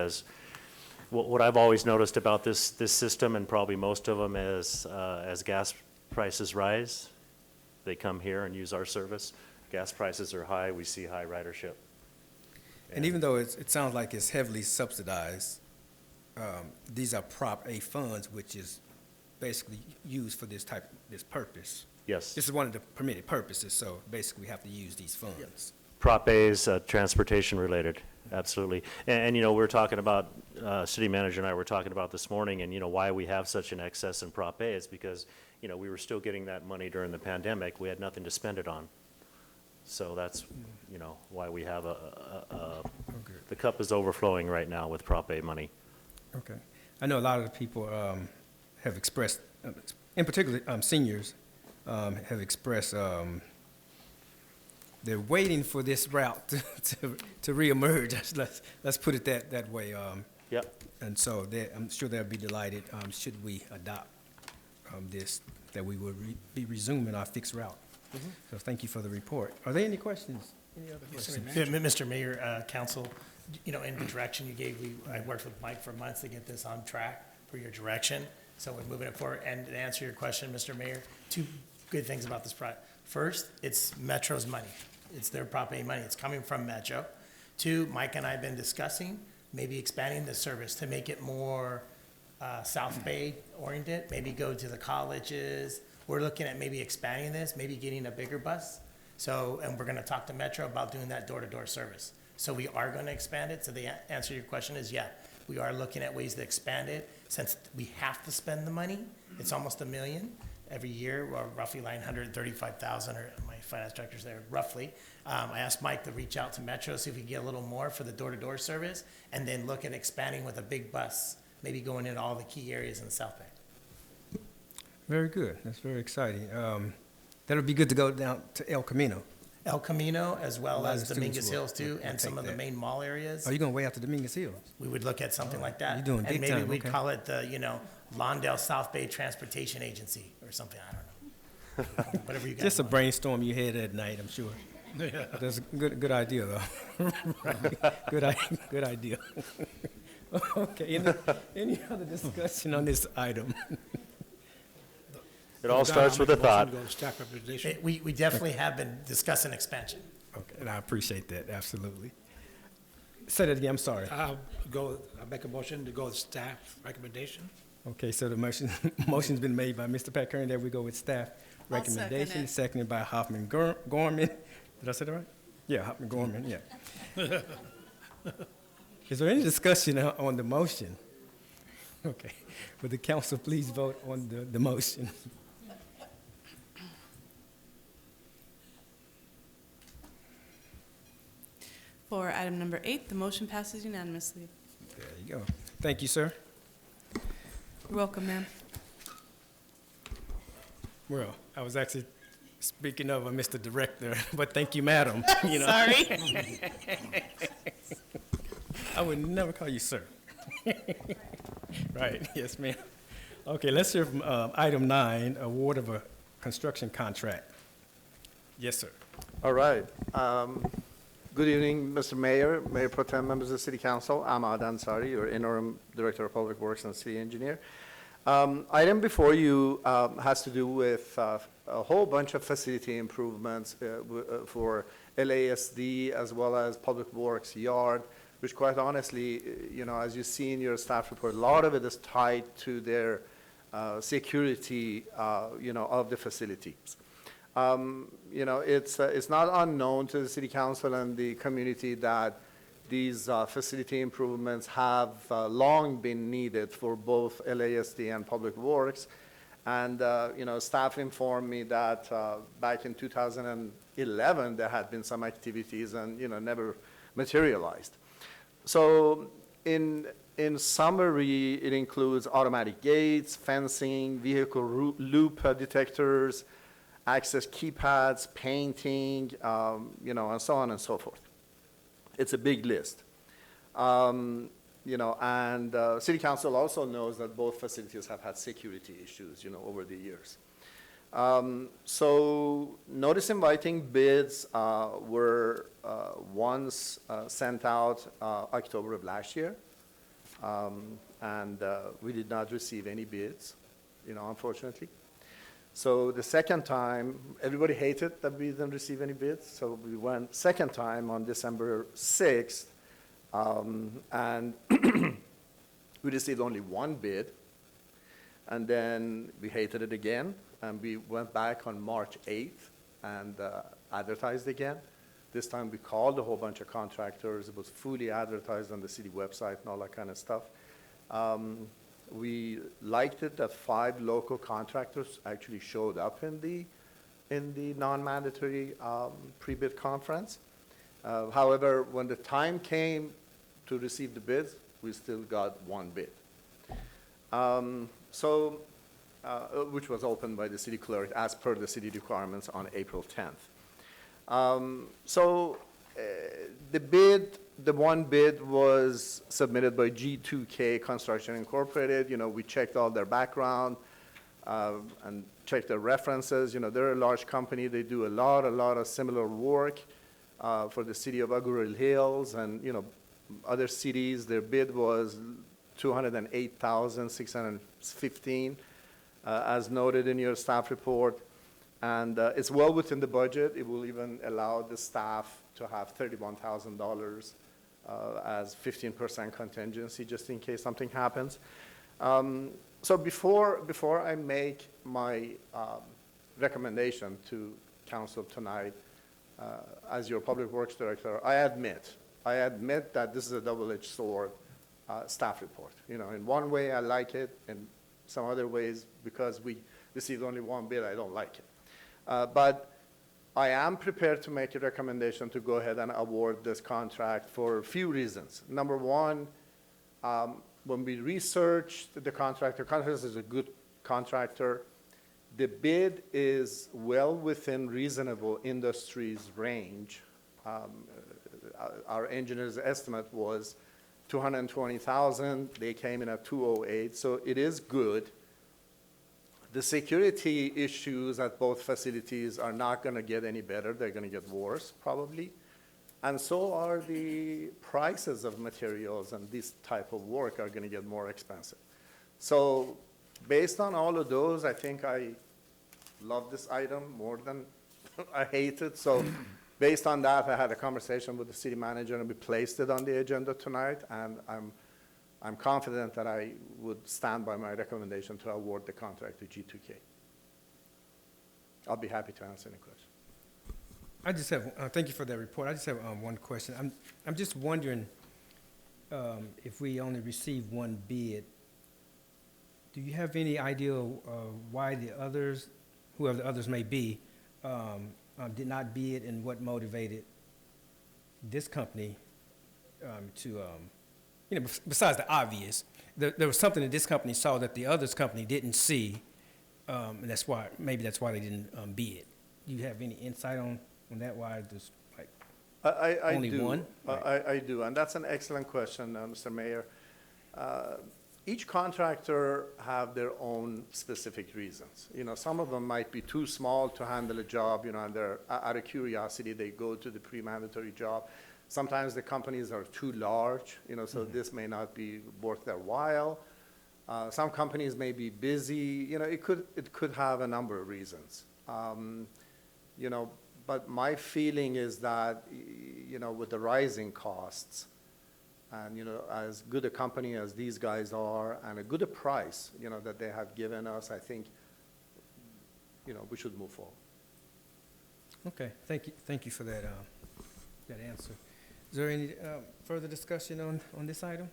what I've always noticed about this system, and probably most of them, is as gas prices rise, they come here and use our service. Gas prices are high, we see high ridership. And even though it sounds like it's heavily subsidized, these are Prop A funds, which is basically used for this purpose. Yes. This is one of the permitted purposes, so basically we have to use these funds. Prop A is transportation related, absolutely. And, you know, we're talking about, city manager and I were talking about this morning, and, you know, why we have such an excess in Prop A is because, you know, we were still getting that money during the pandemic. We had nothing to spend it on. So that's, you know, why we have the cup is overflowing right now with Prop A money. Okay. I know a lot of the people have expressed, in particular seniors, have expressed they're waiting for this route to reemerge. Let's put it that way. Yep. And so I'm sure they'll be delighted should we adopt this, that we will be resuming our fixed route. So thank you for the report. Are there any questions? Any other questions? Mr. Mayor, Council, you know, in the direction you gave, I worked with Mike for months to get this on track for your direction. So we're moving it forward. And to answer your question, Mr. Mayor, 2 good things about this project. First, it's Metro's money. It's their Prop A money. It's coming from Metro. 2, Mike and I have been discussing maybe expanding the service to make it more South Bay oriented, maybe go to the colleges. We're looking at maybe expanding this, maybe getting a bigger bus. So, and we're gonna talk to Metro about doing that door-to-door service. So we are gonna expand it. So the answer to your question is, yeah, we are looking at ways to expand it. Since we have to spend the money, it's almost $1 million every year, or roughly like 135,000, or my finance director's there, roughly. I asked Mike to reach out to Metro, see if we can get a little more for the door-to-door service, and then look at expanding with a big bus, maybe going into all the key areas in the South Bay. Very good. That's very exciting. That'll be good to go down to El Camino. El Camino, as well A lot as of students Dominguez will- Hills too, will and some take of the that. main mall areas. Are you going way out to Dominguez Hills? We would look at something like that. You're doing big And maybe time, we'd okay. call it the, you know, Lawndale South Bay Transportation Agency or something, I don't know. Whatever you guys Just a want. brainstorm you had that night, I'm sure. That's a good idea, though. Right. Good idea. Okay, any other discussion on this item? It all starts with a thought. We definitely have been discussing expansion. Okay, and I appreciate that, absolutely. Say that again, I'm sorry. I'll make a motion to go with staff recommendation. Okay, so the motion's been made by Mr. Pat Kern that we go with staff I'll second recommendation, it. seconded by Hoffman Gorman. Did I say that right? Yeah, Hoffman Gorman, yeah. Is there any discussion on the motion? Okay, would the council please vote on the motion? For item number 8, the motion passes unanimously. There you go. Thank you, sir. You're welcome, ma'am. Well, I was actually speaking of Mr. Director, but thank you, madam. You know. Sorry. I would never call you sir. Right, yes, ma'am. Okay, let's hear from item 9, award of a construction contract. Yes, sir. All right. Good evening, Mr. Mayor, Mayor Pro Tem, members of the City Council. I'm Ad Ansari, your interim Director of Public Works and City Engineer. Item before you has to do with a whole bunch of facility improvements for LASD as well as Public Works Yard, which quite honestly, you know, as you see in your staff report, a lot of it is tied to their security, you know, of the facilities. You know, it's not unknown to the City Council and the community that these facility improvements have long been needed for both LASD and Public Works. And, you know, staff informed me that back in 2011, there had been some activities and, you know, never materialized. So in summary, it includes automatic gates, fencing, vehicle loop detectors, access keypads, painting, you know, and so on and so forth. It's a big list. You know, and City Council also knows that both facilities have had security issues, you know, over the years. So notice inviting bids were once sent out October of last year. And we did not receive any bids, you know, unfortunately. So the second time, everybody hated that we didn't receive any bids, so we went second time on December 6th, and we received only one bid, and then we hated it again, and we went back on March 8th and advertised again. This time we called a whole bunch of contractors. It was fully advertised on the city website and all that kind of stuff. We liked it that 5 local contractors actually showed up in the non-mandatory pre-bid conference. However, when the time came to receive the bids, we still got one bid. Which was opened by the city clerk as per the city requirements on April 10th. The one bid was submitted by G2K Construction Incorporated. You know, we checked all their background and checked their references. You know, they're a large company. They do a lot of similar work for the city of Aguirre Hills and, you know, other cities. Their bid was $208,615, as noted in your staff report. And it's well within the budget. It will even allow the staff to have $31,000 as 15% contingency, just in case something happens. So before I make my recommendation to council tonight, as your Public Works Director, I admit that this is a double-edged sword staff report. You know, in one way I like it, in some other ways, because we received only one bid, I don't like it. But I am prepared to make a recommendation to go ahead and award this contract for a few reasons. Number one, when we researched the contractor is a good contractor. The bid is well within reasonable industry's range. Our engineer's estimate was $220,000. They came in at $208,000, so it is good. The security issues at both facilities are not going to get any better. They're going to get worse, probably. And so are the prices of materials, and this type of work are going to get more expensive. So based on all of those, I think I love this item more than I hate it. So based on that, I had a conversation with the city manager, and we placed it on the agenda tonight, and I'm confident that I would stand by my recommendation to award the contract to G2K. I'll be happy to answer any questions. I just have, thank you for that report. I just have one question. I'm just wondering if we only received one bid, do you have any idea why the others, whoever the others may be, did not bid, and what motivated this company to, besides the obvious, there was something that this company saw that the other company didn't see, and maybe that's why they didn't bid. Do you have any insight on that, why there's only do. one? I do, and that's an excellent question, Mr. Mayor. Each contractor have their own specific reasons. Some of them might be too small to handle a job, and they're, out of curiosity, they go to the pre-mandatory job. Sometimes the companies are too large, so this may not be worth their while. Some companies may be busy, it could have a number of reasons. But my feeling is that, with the rising costs, and, as good a company as these guys are, and a good a price, that they have given us, I think, we should move forward. Okay, thank you for that answer. Is there any further discussion on this item?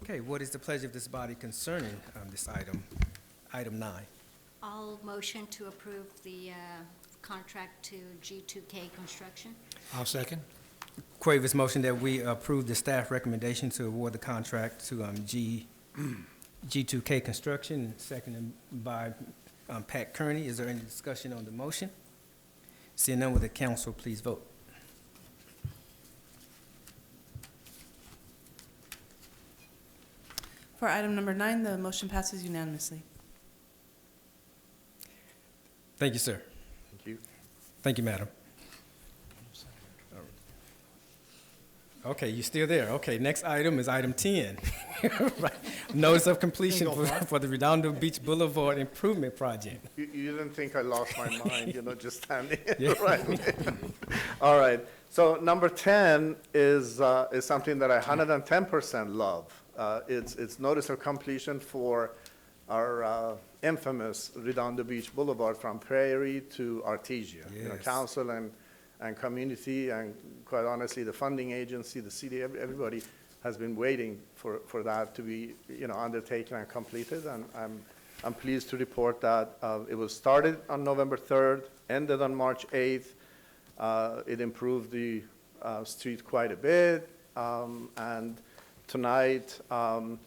Okay, what is the pleasure of this body concerning this item, item 9? I'll motion to approve the contract to G2K Construction. I'll second. Cuevas motion that we approve the staff recommendation to award the contract to G2K Construction, seconded by Pat Kearney. Is there any discussion on the motion? Seeing none, will the council please vote? For item number 9, the motion passes unanimously. Thank you, sir. Thank you. Thank you, madam. Okay, you're still there. Okay, next item is item 10. Right. Notice of completion for the Redondo Beach Boulevard Improvement Project. You didn't think I lost my mind, just standing Yeah. right. All right. So number 10 is something that I 110% love. It's notice of completion for our infamous Redondo Beach Boulevard from Prairie to Artesia. Yes. Council and community, and quite honestly, the funding agency, the city, everybody has been waiting for that to be, undertaken and completed. And I'm pleased to report that it was started on November 3rd, ended on March 8th. It improved the street quite a bit. And tonight, I'm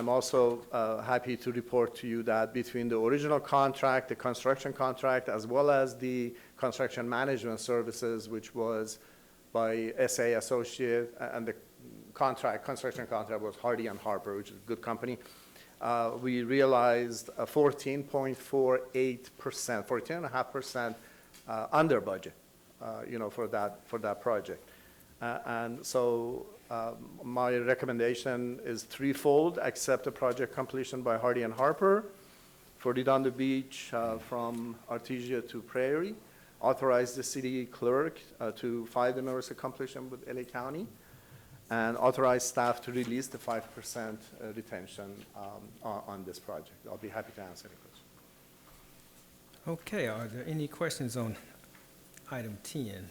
also happy to report to you that between the original contract, the construction contract, as well as the construction management services, which was by SA Associate, and the construction contract was Hardy and Harper, which is a good company, we realized a 14.48%, under budget, for that project. And so my recommendation is threefold: accept the project completion by Hardy and Harper for Redondo Beach from Artesia to Prairie, authorize the city clerk to file the notice of completion with LA County, and authorize staff to release the 5% retention on this project. I'll be happy to answer any questions. Okay, are there any questions on item 10?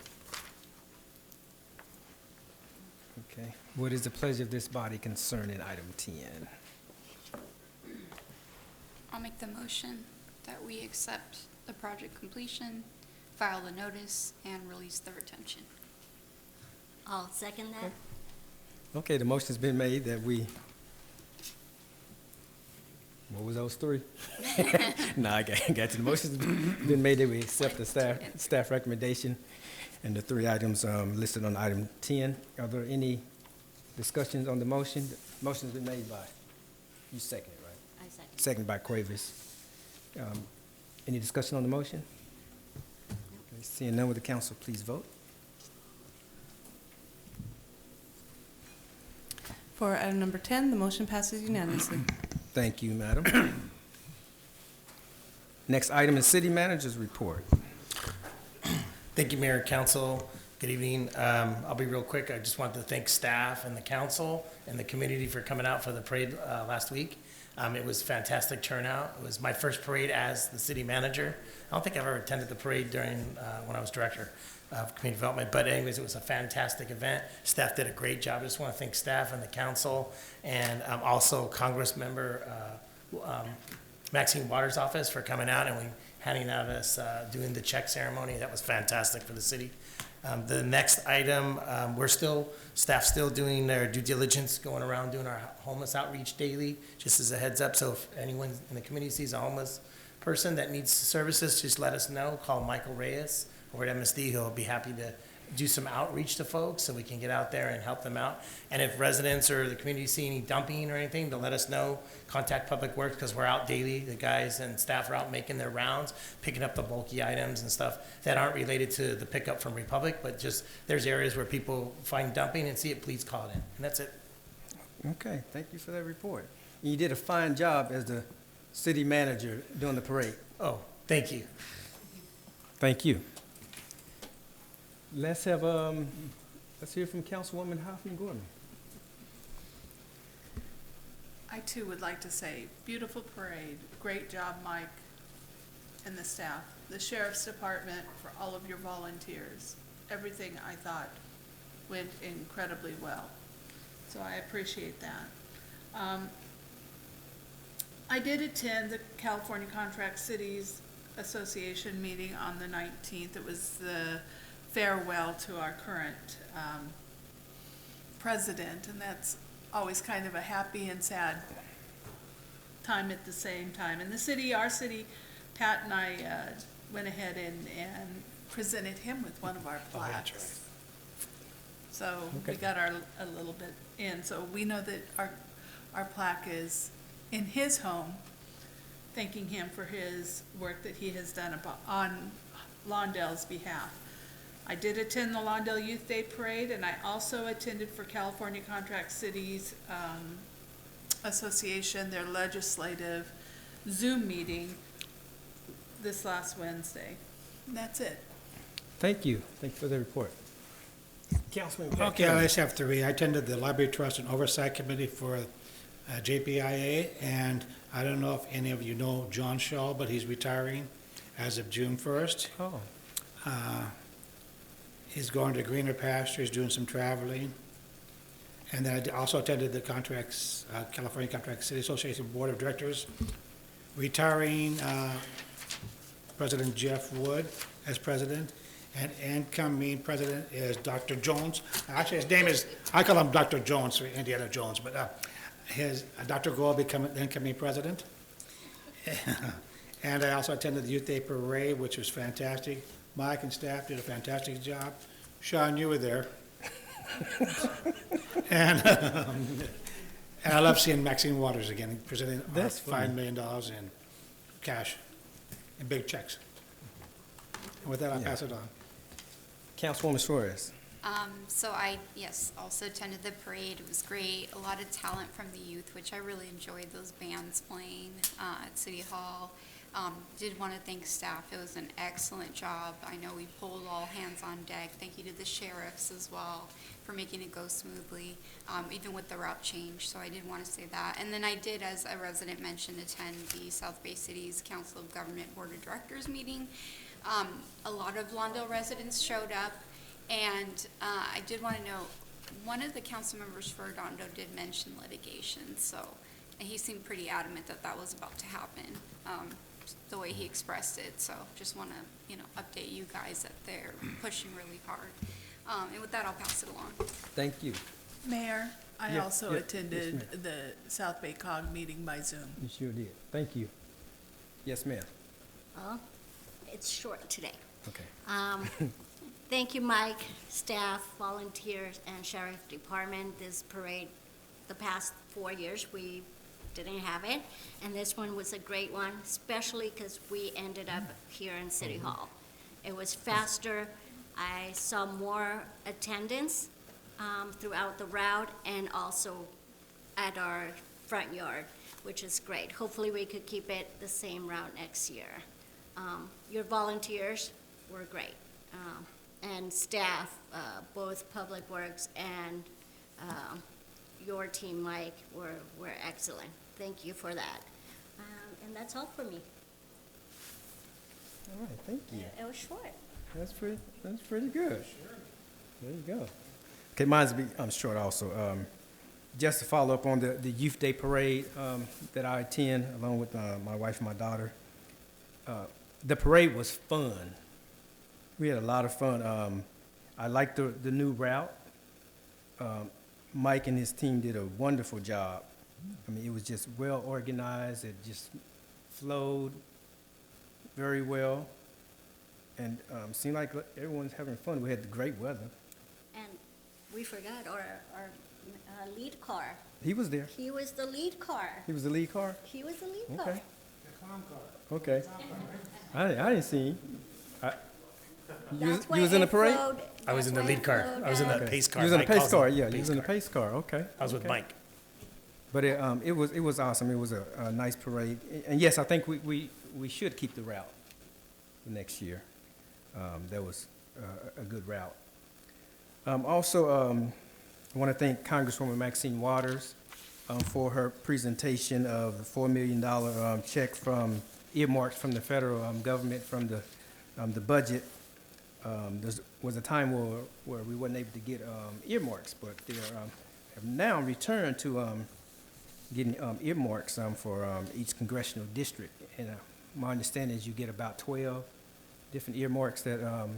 Okay, what is the pleasure of this body concerning item 10? I'll make the motion that we accept the project completion, file the notice, and release the retention. I'll second that. Okay, the motion's been made that we, what was those three? No, I got you. The motion's been made that we accept the staff recommendation and the 3 items listed on item 10. Are there any discussions on the motion? The motion's been made by, you second it, right? I second. seconded by Cuevas. Any discussion on the motion? Okay, seeing none, with the council please vote? For item number 10, the motion passes unanimously. Thank you, madam. Next item is city manager's report. Thank you, Mayor and Council. Good evening. I'll be real quick. I just wanted to thank staff and the council and the community for coming out for the parade last week. It was fantastic turnout. It was my first parade as the city manager. I don't think I've ever attended the parade during when I was director of community development, but anyways, it was a fantastic event. Staff did a great job. I just want to thank staff and the council, and also Congress member Maxine Waters' office for coming out and handing out us doing the check ceremony. That was fantastic for the city. The next item, staff still doing their due diligence, going around doing our homeless outreach daily, just as a heads up. So if anyone in the community sees a homeless person that needs services, just let us know. Call Michael Reyes over at MSD. He'll be happy to do some outreach to folks so we can get out there and help them out. And if residents or the community see any dumping or anything, to let us know. Contact Public Works, because we're out daily. The guys and staff are out making their rounds, picking up the bulky items and stuff that aren't related to the pickup from Republic, but just there's areas where people find dumping and see it, please call it in. And that's it. Okay, thank you for that report. You did a fine job as the city manager during the parade. Oh, thank you. Thank you. Let's hear from Councilwoman Hoffman Gordon. I too would like to say, beautiful parade, great job, Mike and the staff, the sheriff's department for all of your volunteers. Everything I thought went incredibly well, so I appreciate that. I did attend the California Contract Cities Association meeting on the 19th. It was the farewell to our current president, and that's always kind of a happy and sad time at the same time. And the city, our city, Pat and I went ahead and presented him with one of our plaques. So we got a little bit in. So we know that our plaque is in his home, thanking him for his work that he has done on Lawndale's behalf. I did attend the Lawndale Youth Day Parade, and I also attended for California Contract Cities Association, their legislative Zoom meeting this last Wednesday. And that's it. Thank you. Thank you for the report. Councilman. Okay, I just have three. I attended the Library Trust and Oversight Committee for JPIA, and I don't know if any of you know John Shaw, but he's retiring as of June 1st. Oh. He's going to greener pastures, doing some traveling. And then I also attended the California Contract City Association Board of Directors. Retiring President Jeff Wood as president, and incoming president is Dr. Jones. Actually, his name is, I call him Dr. Jones, or Indiana Jones, but Dr. Gore will become the incoming president. And I also attended the Youth Day Parade, which was fantastic. Mike and staff did a fantastic job. Sean, you were there. And I love seeing Maxine Waters again, presenting $5 million in cash, in big checks. And with that, I'll pass it on. Councilwoman Suarez. So I, yes, also attended the parade. It was great. A lot of talent from the youth, which I really enjoyed, those bands playing at City Hall. Did want to thank staff. It was an excellent job. I know we pulled all hands on deck. Thank you to the sheriffs as well for making it go smoothly, even with the route change. So I did want to say that. And then I did, as a resident mentioned, attend the South Bay City's Council of Government Board of Directors meeting. A lot of Lawndale residents showed up, and I did want to note, one of the council members for Redondo did mention litigation, so he seemed pretty adamant that that was about to happen, the way he expressed it. So just want to, update you guys that they're pushing really hard. And with that, I'll pass it along. Thank you. Mayor, I Yeah, also yeah, attended yes, the South Bay COG meeting by Zoom. You sure did. Thank you. Yes, ma'am. Well, it's short today. Okay. Thank you, Mike, staff, volunteers, and sheriff department. This parade, the past 4 years, we didn't have it. And this one was a great one, especially because we ended up here in City Hall. It was faster. I saw more attendance throughout the route and also at our front yard, which is great. Hopefully, we could keep it the same route next year. Your volunteers were great. And staff, both Public Works and your team, Mike, were excellent. Thank you for that. And that's all for me. All right, thank you. It was short. That's pretty good. There you go. Okay, mine's short also. Just to follow up on the Youth Day Parade that I attend along with my wife and my daughter. The parade was fun. We had a lot of fun. I liked the new route. Mike and his team did a wonderful job. I mean, it was just well organized. It just flowed very well. And seemed like everyone's having fun. We had great weather. And we forgot our lead car. He was there. He was the lead car. He was the lead car? He was the lead Okay. car. Okay. I didn't see him. You That's was in the why it parade? flowed- I was in the that's why lead it car. flowed I was in the out. pace car. You was in the Mike pace calls it car, yeah. You pace was in the car. pace car, okay. I was with okay. Mike. But it was awesome. It was a nice parade. And yes, I think we should keep the route for next year. That was a good route. Also, I want to thank Congresswoman Maxine Waters for her presentation of the $4 million check from earmarks from the federal government from the budget. There was a time where we weren't able to get earmarks, but they have now returned to getting earmarks for each congressional district. And my understanding is you get about 12 different earmarks that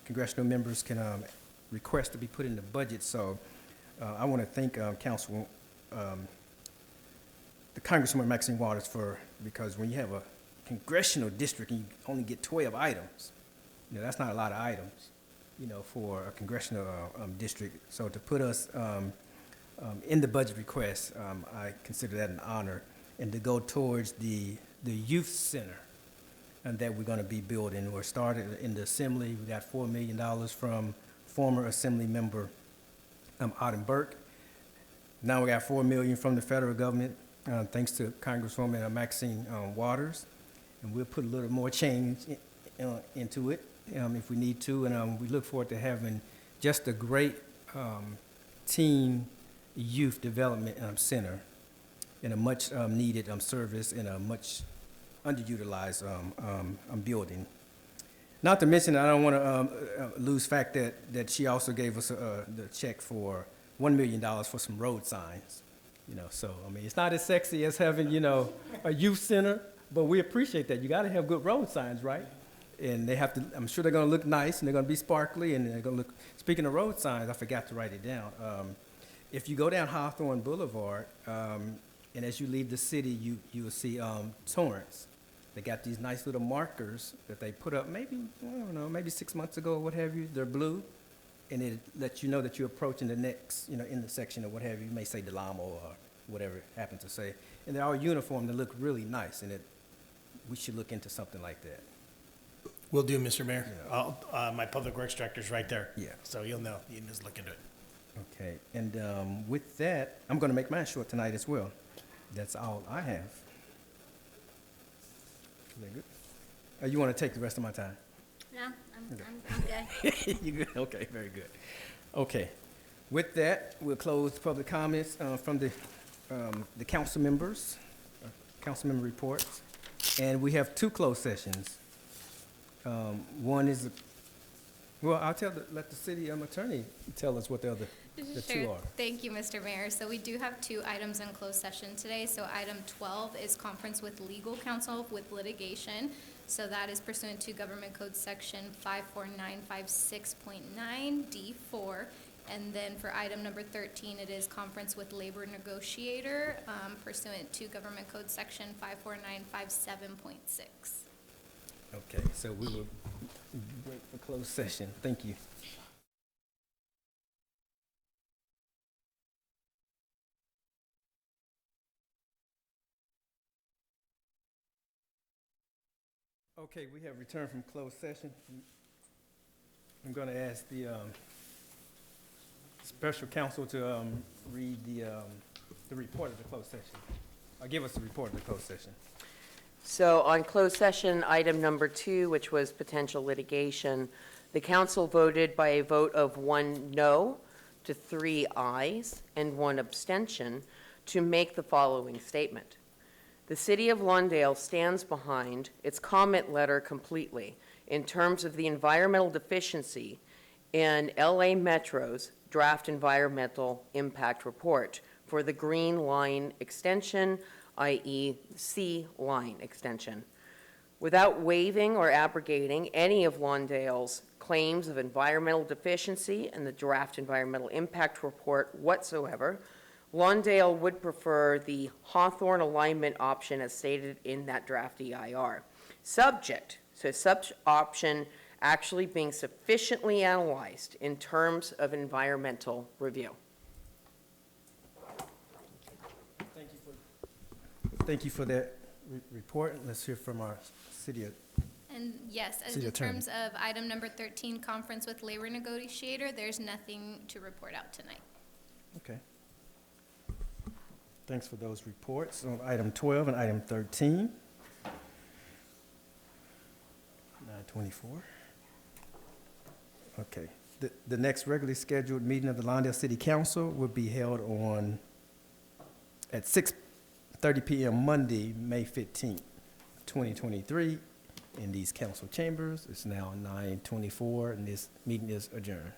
congressional members can request to be put in the budget. So I want to thank the Congresswoman Maxine Waters because when you have a congressional district and you only get 12 items, that's not a lot of items, for a congressional district. So to put us in the budget request, I consider that an honor, and to go towards the youth center and that we're going to be building. We're started in the assembly. We got $4 million from former assembly member Auden Burke. Now we got $4 million from the federal government, thanks to Congresswoman Maxine Waters, and we'll put a little more change into it if we need to, and we look forward to having just a great teen youth development center in a much needed service in a much underutilized building. Not to mention, I don't want to lose fact that she also gave us the check for $1 million for some road signs. So I mean, it's not as sexy as having a youth center, but we appreciate that. You got to have good road signs, right? And they have to. I'm sure they're going to look nice and they're going to be sparkly and they're going to look. Speaking of road signs, I forgot to write it down. If you go down Hawthorne Boulevard, and as you leave the city, you will see Torrance. They got these nice little markers that they put up maybe, I don't know, maybe 6 months ago or what have you. They're blue, and it lets you know that you're approaching the next, intersection or what have you. You may say Delamo or whatever it happens to say. And they're all uniform. They look really nice, and we should look into something like that. Will do, Mr. Mayor. My Public Works Director's right there. Yeah. So you'll know. You can just look into it. Okay, and with that, I'm going to make mine short tonight as well. That's all I have. Is that good? You want to take the rest of my time? No, I'm good. You good? Okay, very good. Okay, with that, we'll close the public comments from the council members, council member reports, and we have 2 closed sessions. One is, well, let the city attorney tell us what the 2 Sure. are. Thank you, Mr. Mayor. So we do have 2 items in closed session today. So item 12 is conference with legal counsel with litigation. So that is pursuant to Government Code Section 54956.9 D4. And then for item number 13, it is conference with labor negotiator pursuant to Government Code Section 54957.6. Okay, so we will break for closed session. Thank you. Okay, we have returned from closed session. I'm going to ask the special counsel to read the report of the closed session, or give us the report of the closed session. So on closed session, item number 2, which was potential litigation, the council voted by a vote of 1 no to 3 ayes and 1 abstention to make the following statement. The City of Lawndale stands behind its comment letter completely in terms of the environmental deficiency in LA Metro's draft environmental impact report for the Green Line extension, i.e. C line extension, without waiving or abrogating any of Lawndale's claims of environmental deficiency in the draft environmental impact report whatsoever. Lawndale would prefer the Hawthorne alignment option as stated in that draft EIR, subject to such option actually being sufficiently analyzed in terms of environmental review. Thank you for that report. Let's hear from our city. And yes, as City in Attorney. terms of item number 13, conference with labor negotiator, there's nothing to report out tonight. Okay. Thanks for those reports on item 12 and item 13. 9:24. Okay. The next regularly scheduled meeting of the Lawndale City Council will be held at 6:30 p.m. Monday, May 15th, 2023, in these council chambers. It's now 9:24, and this meeting is adjourned.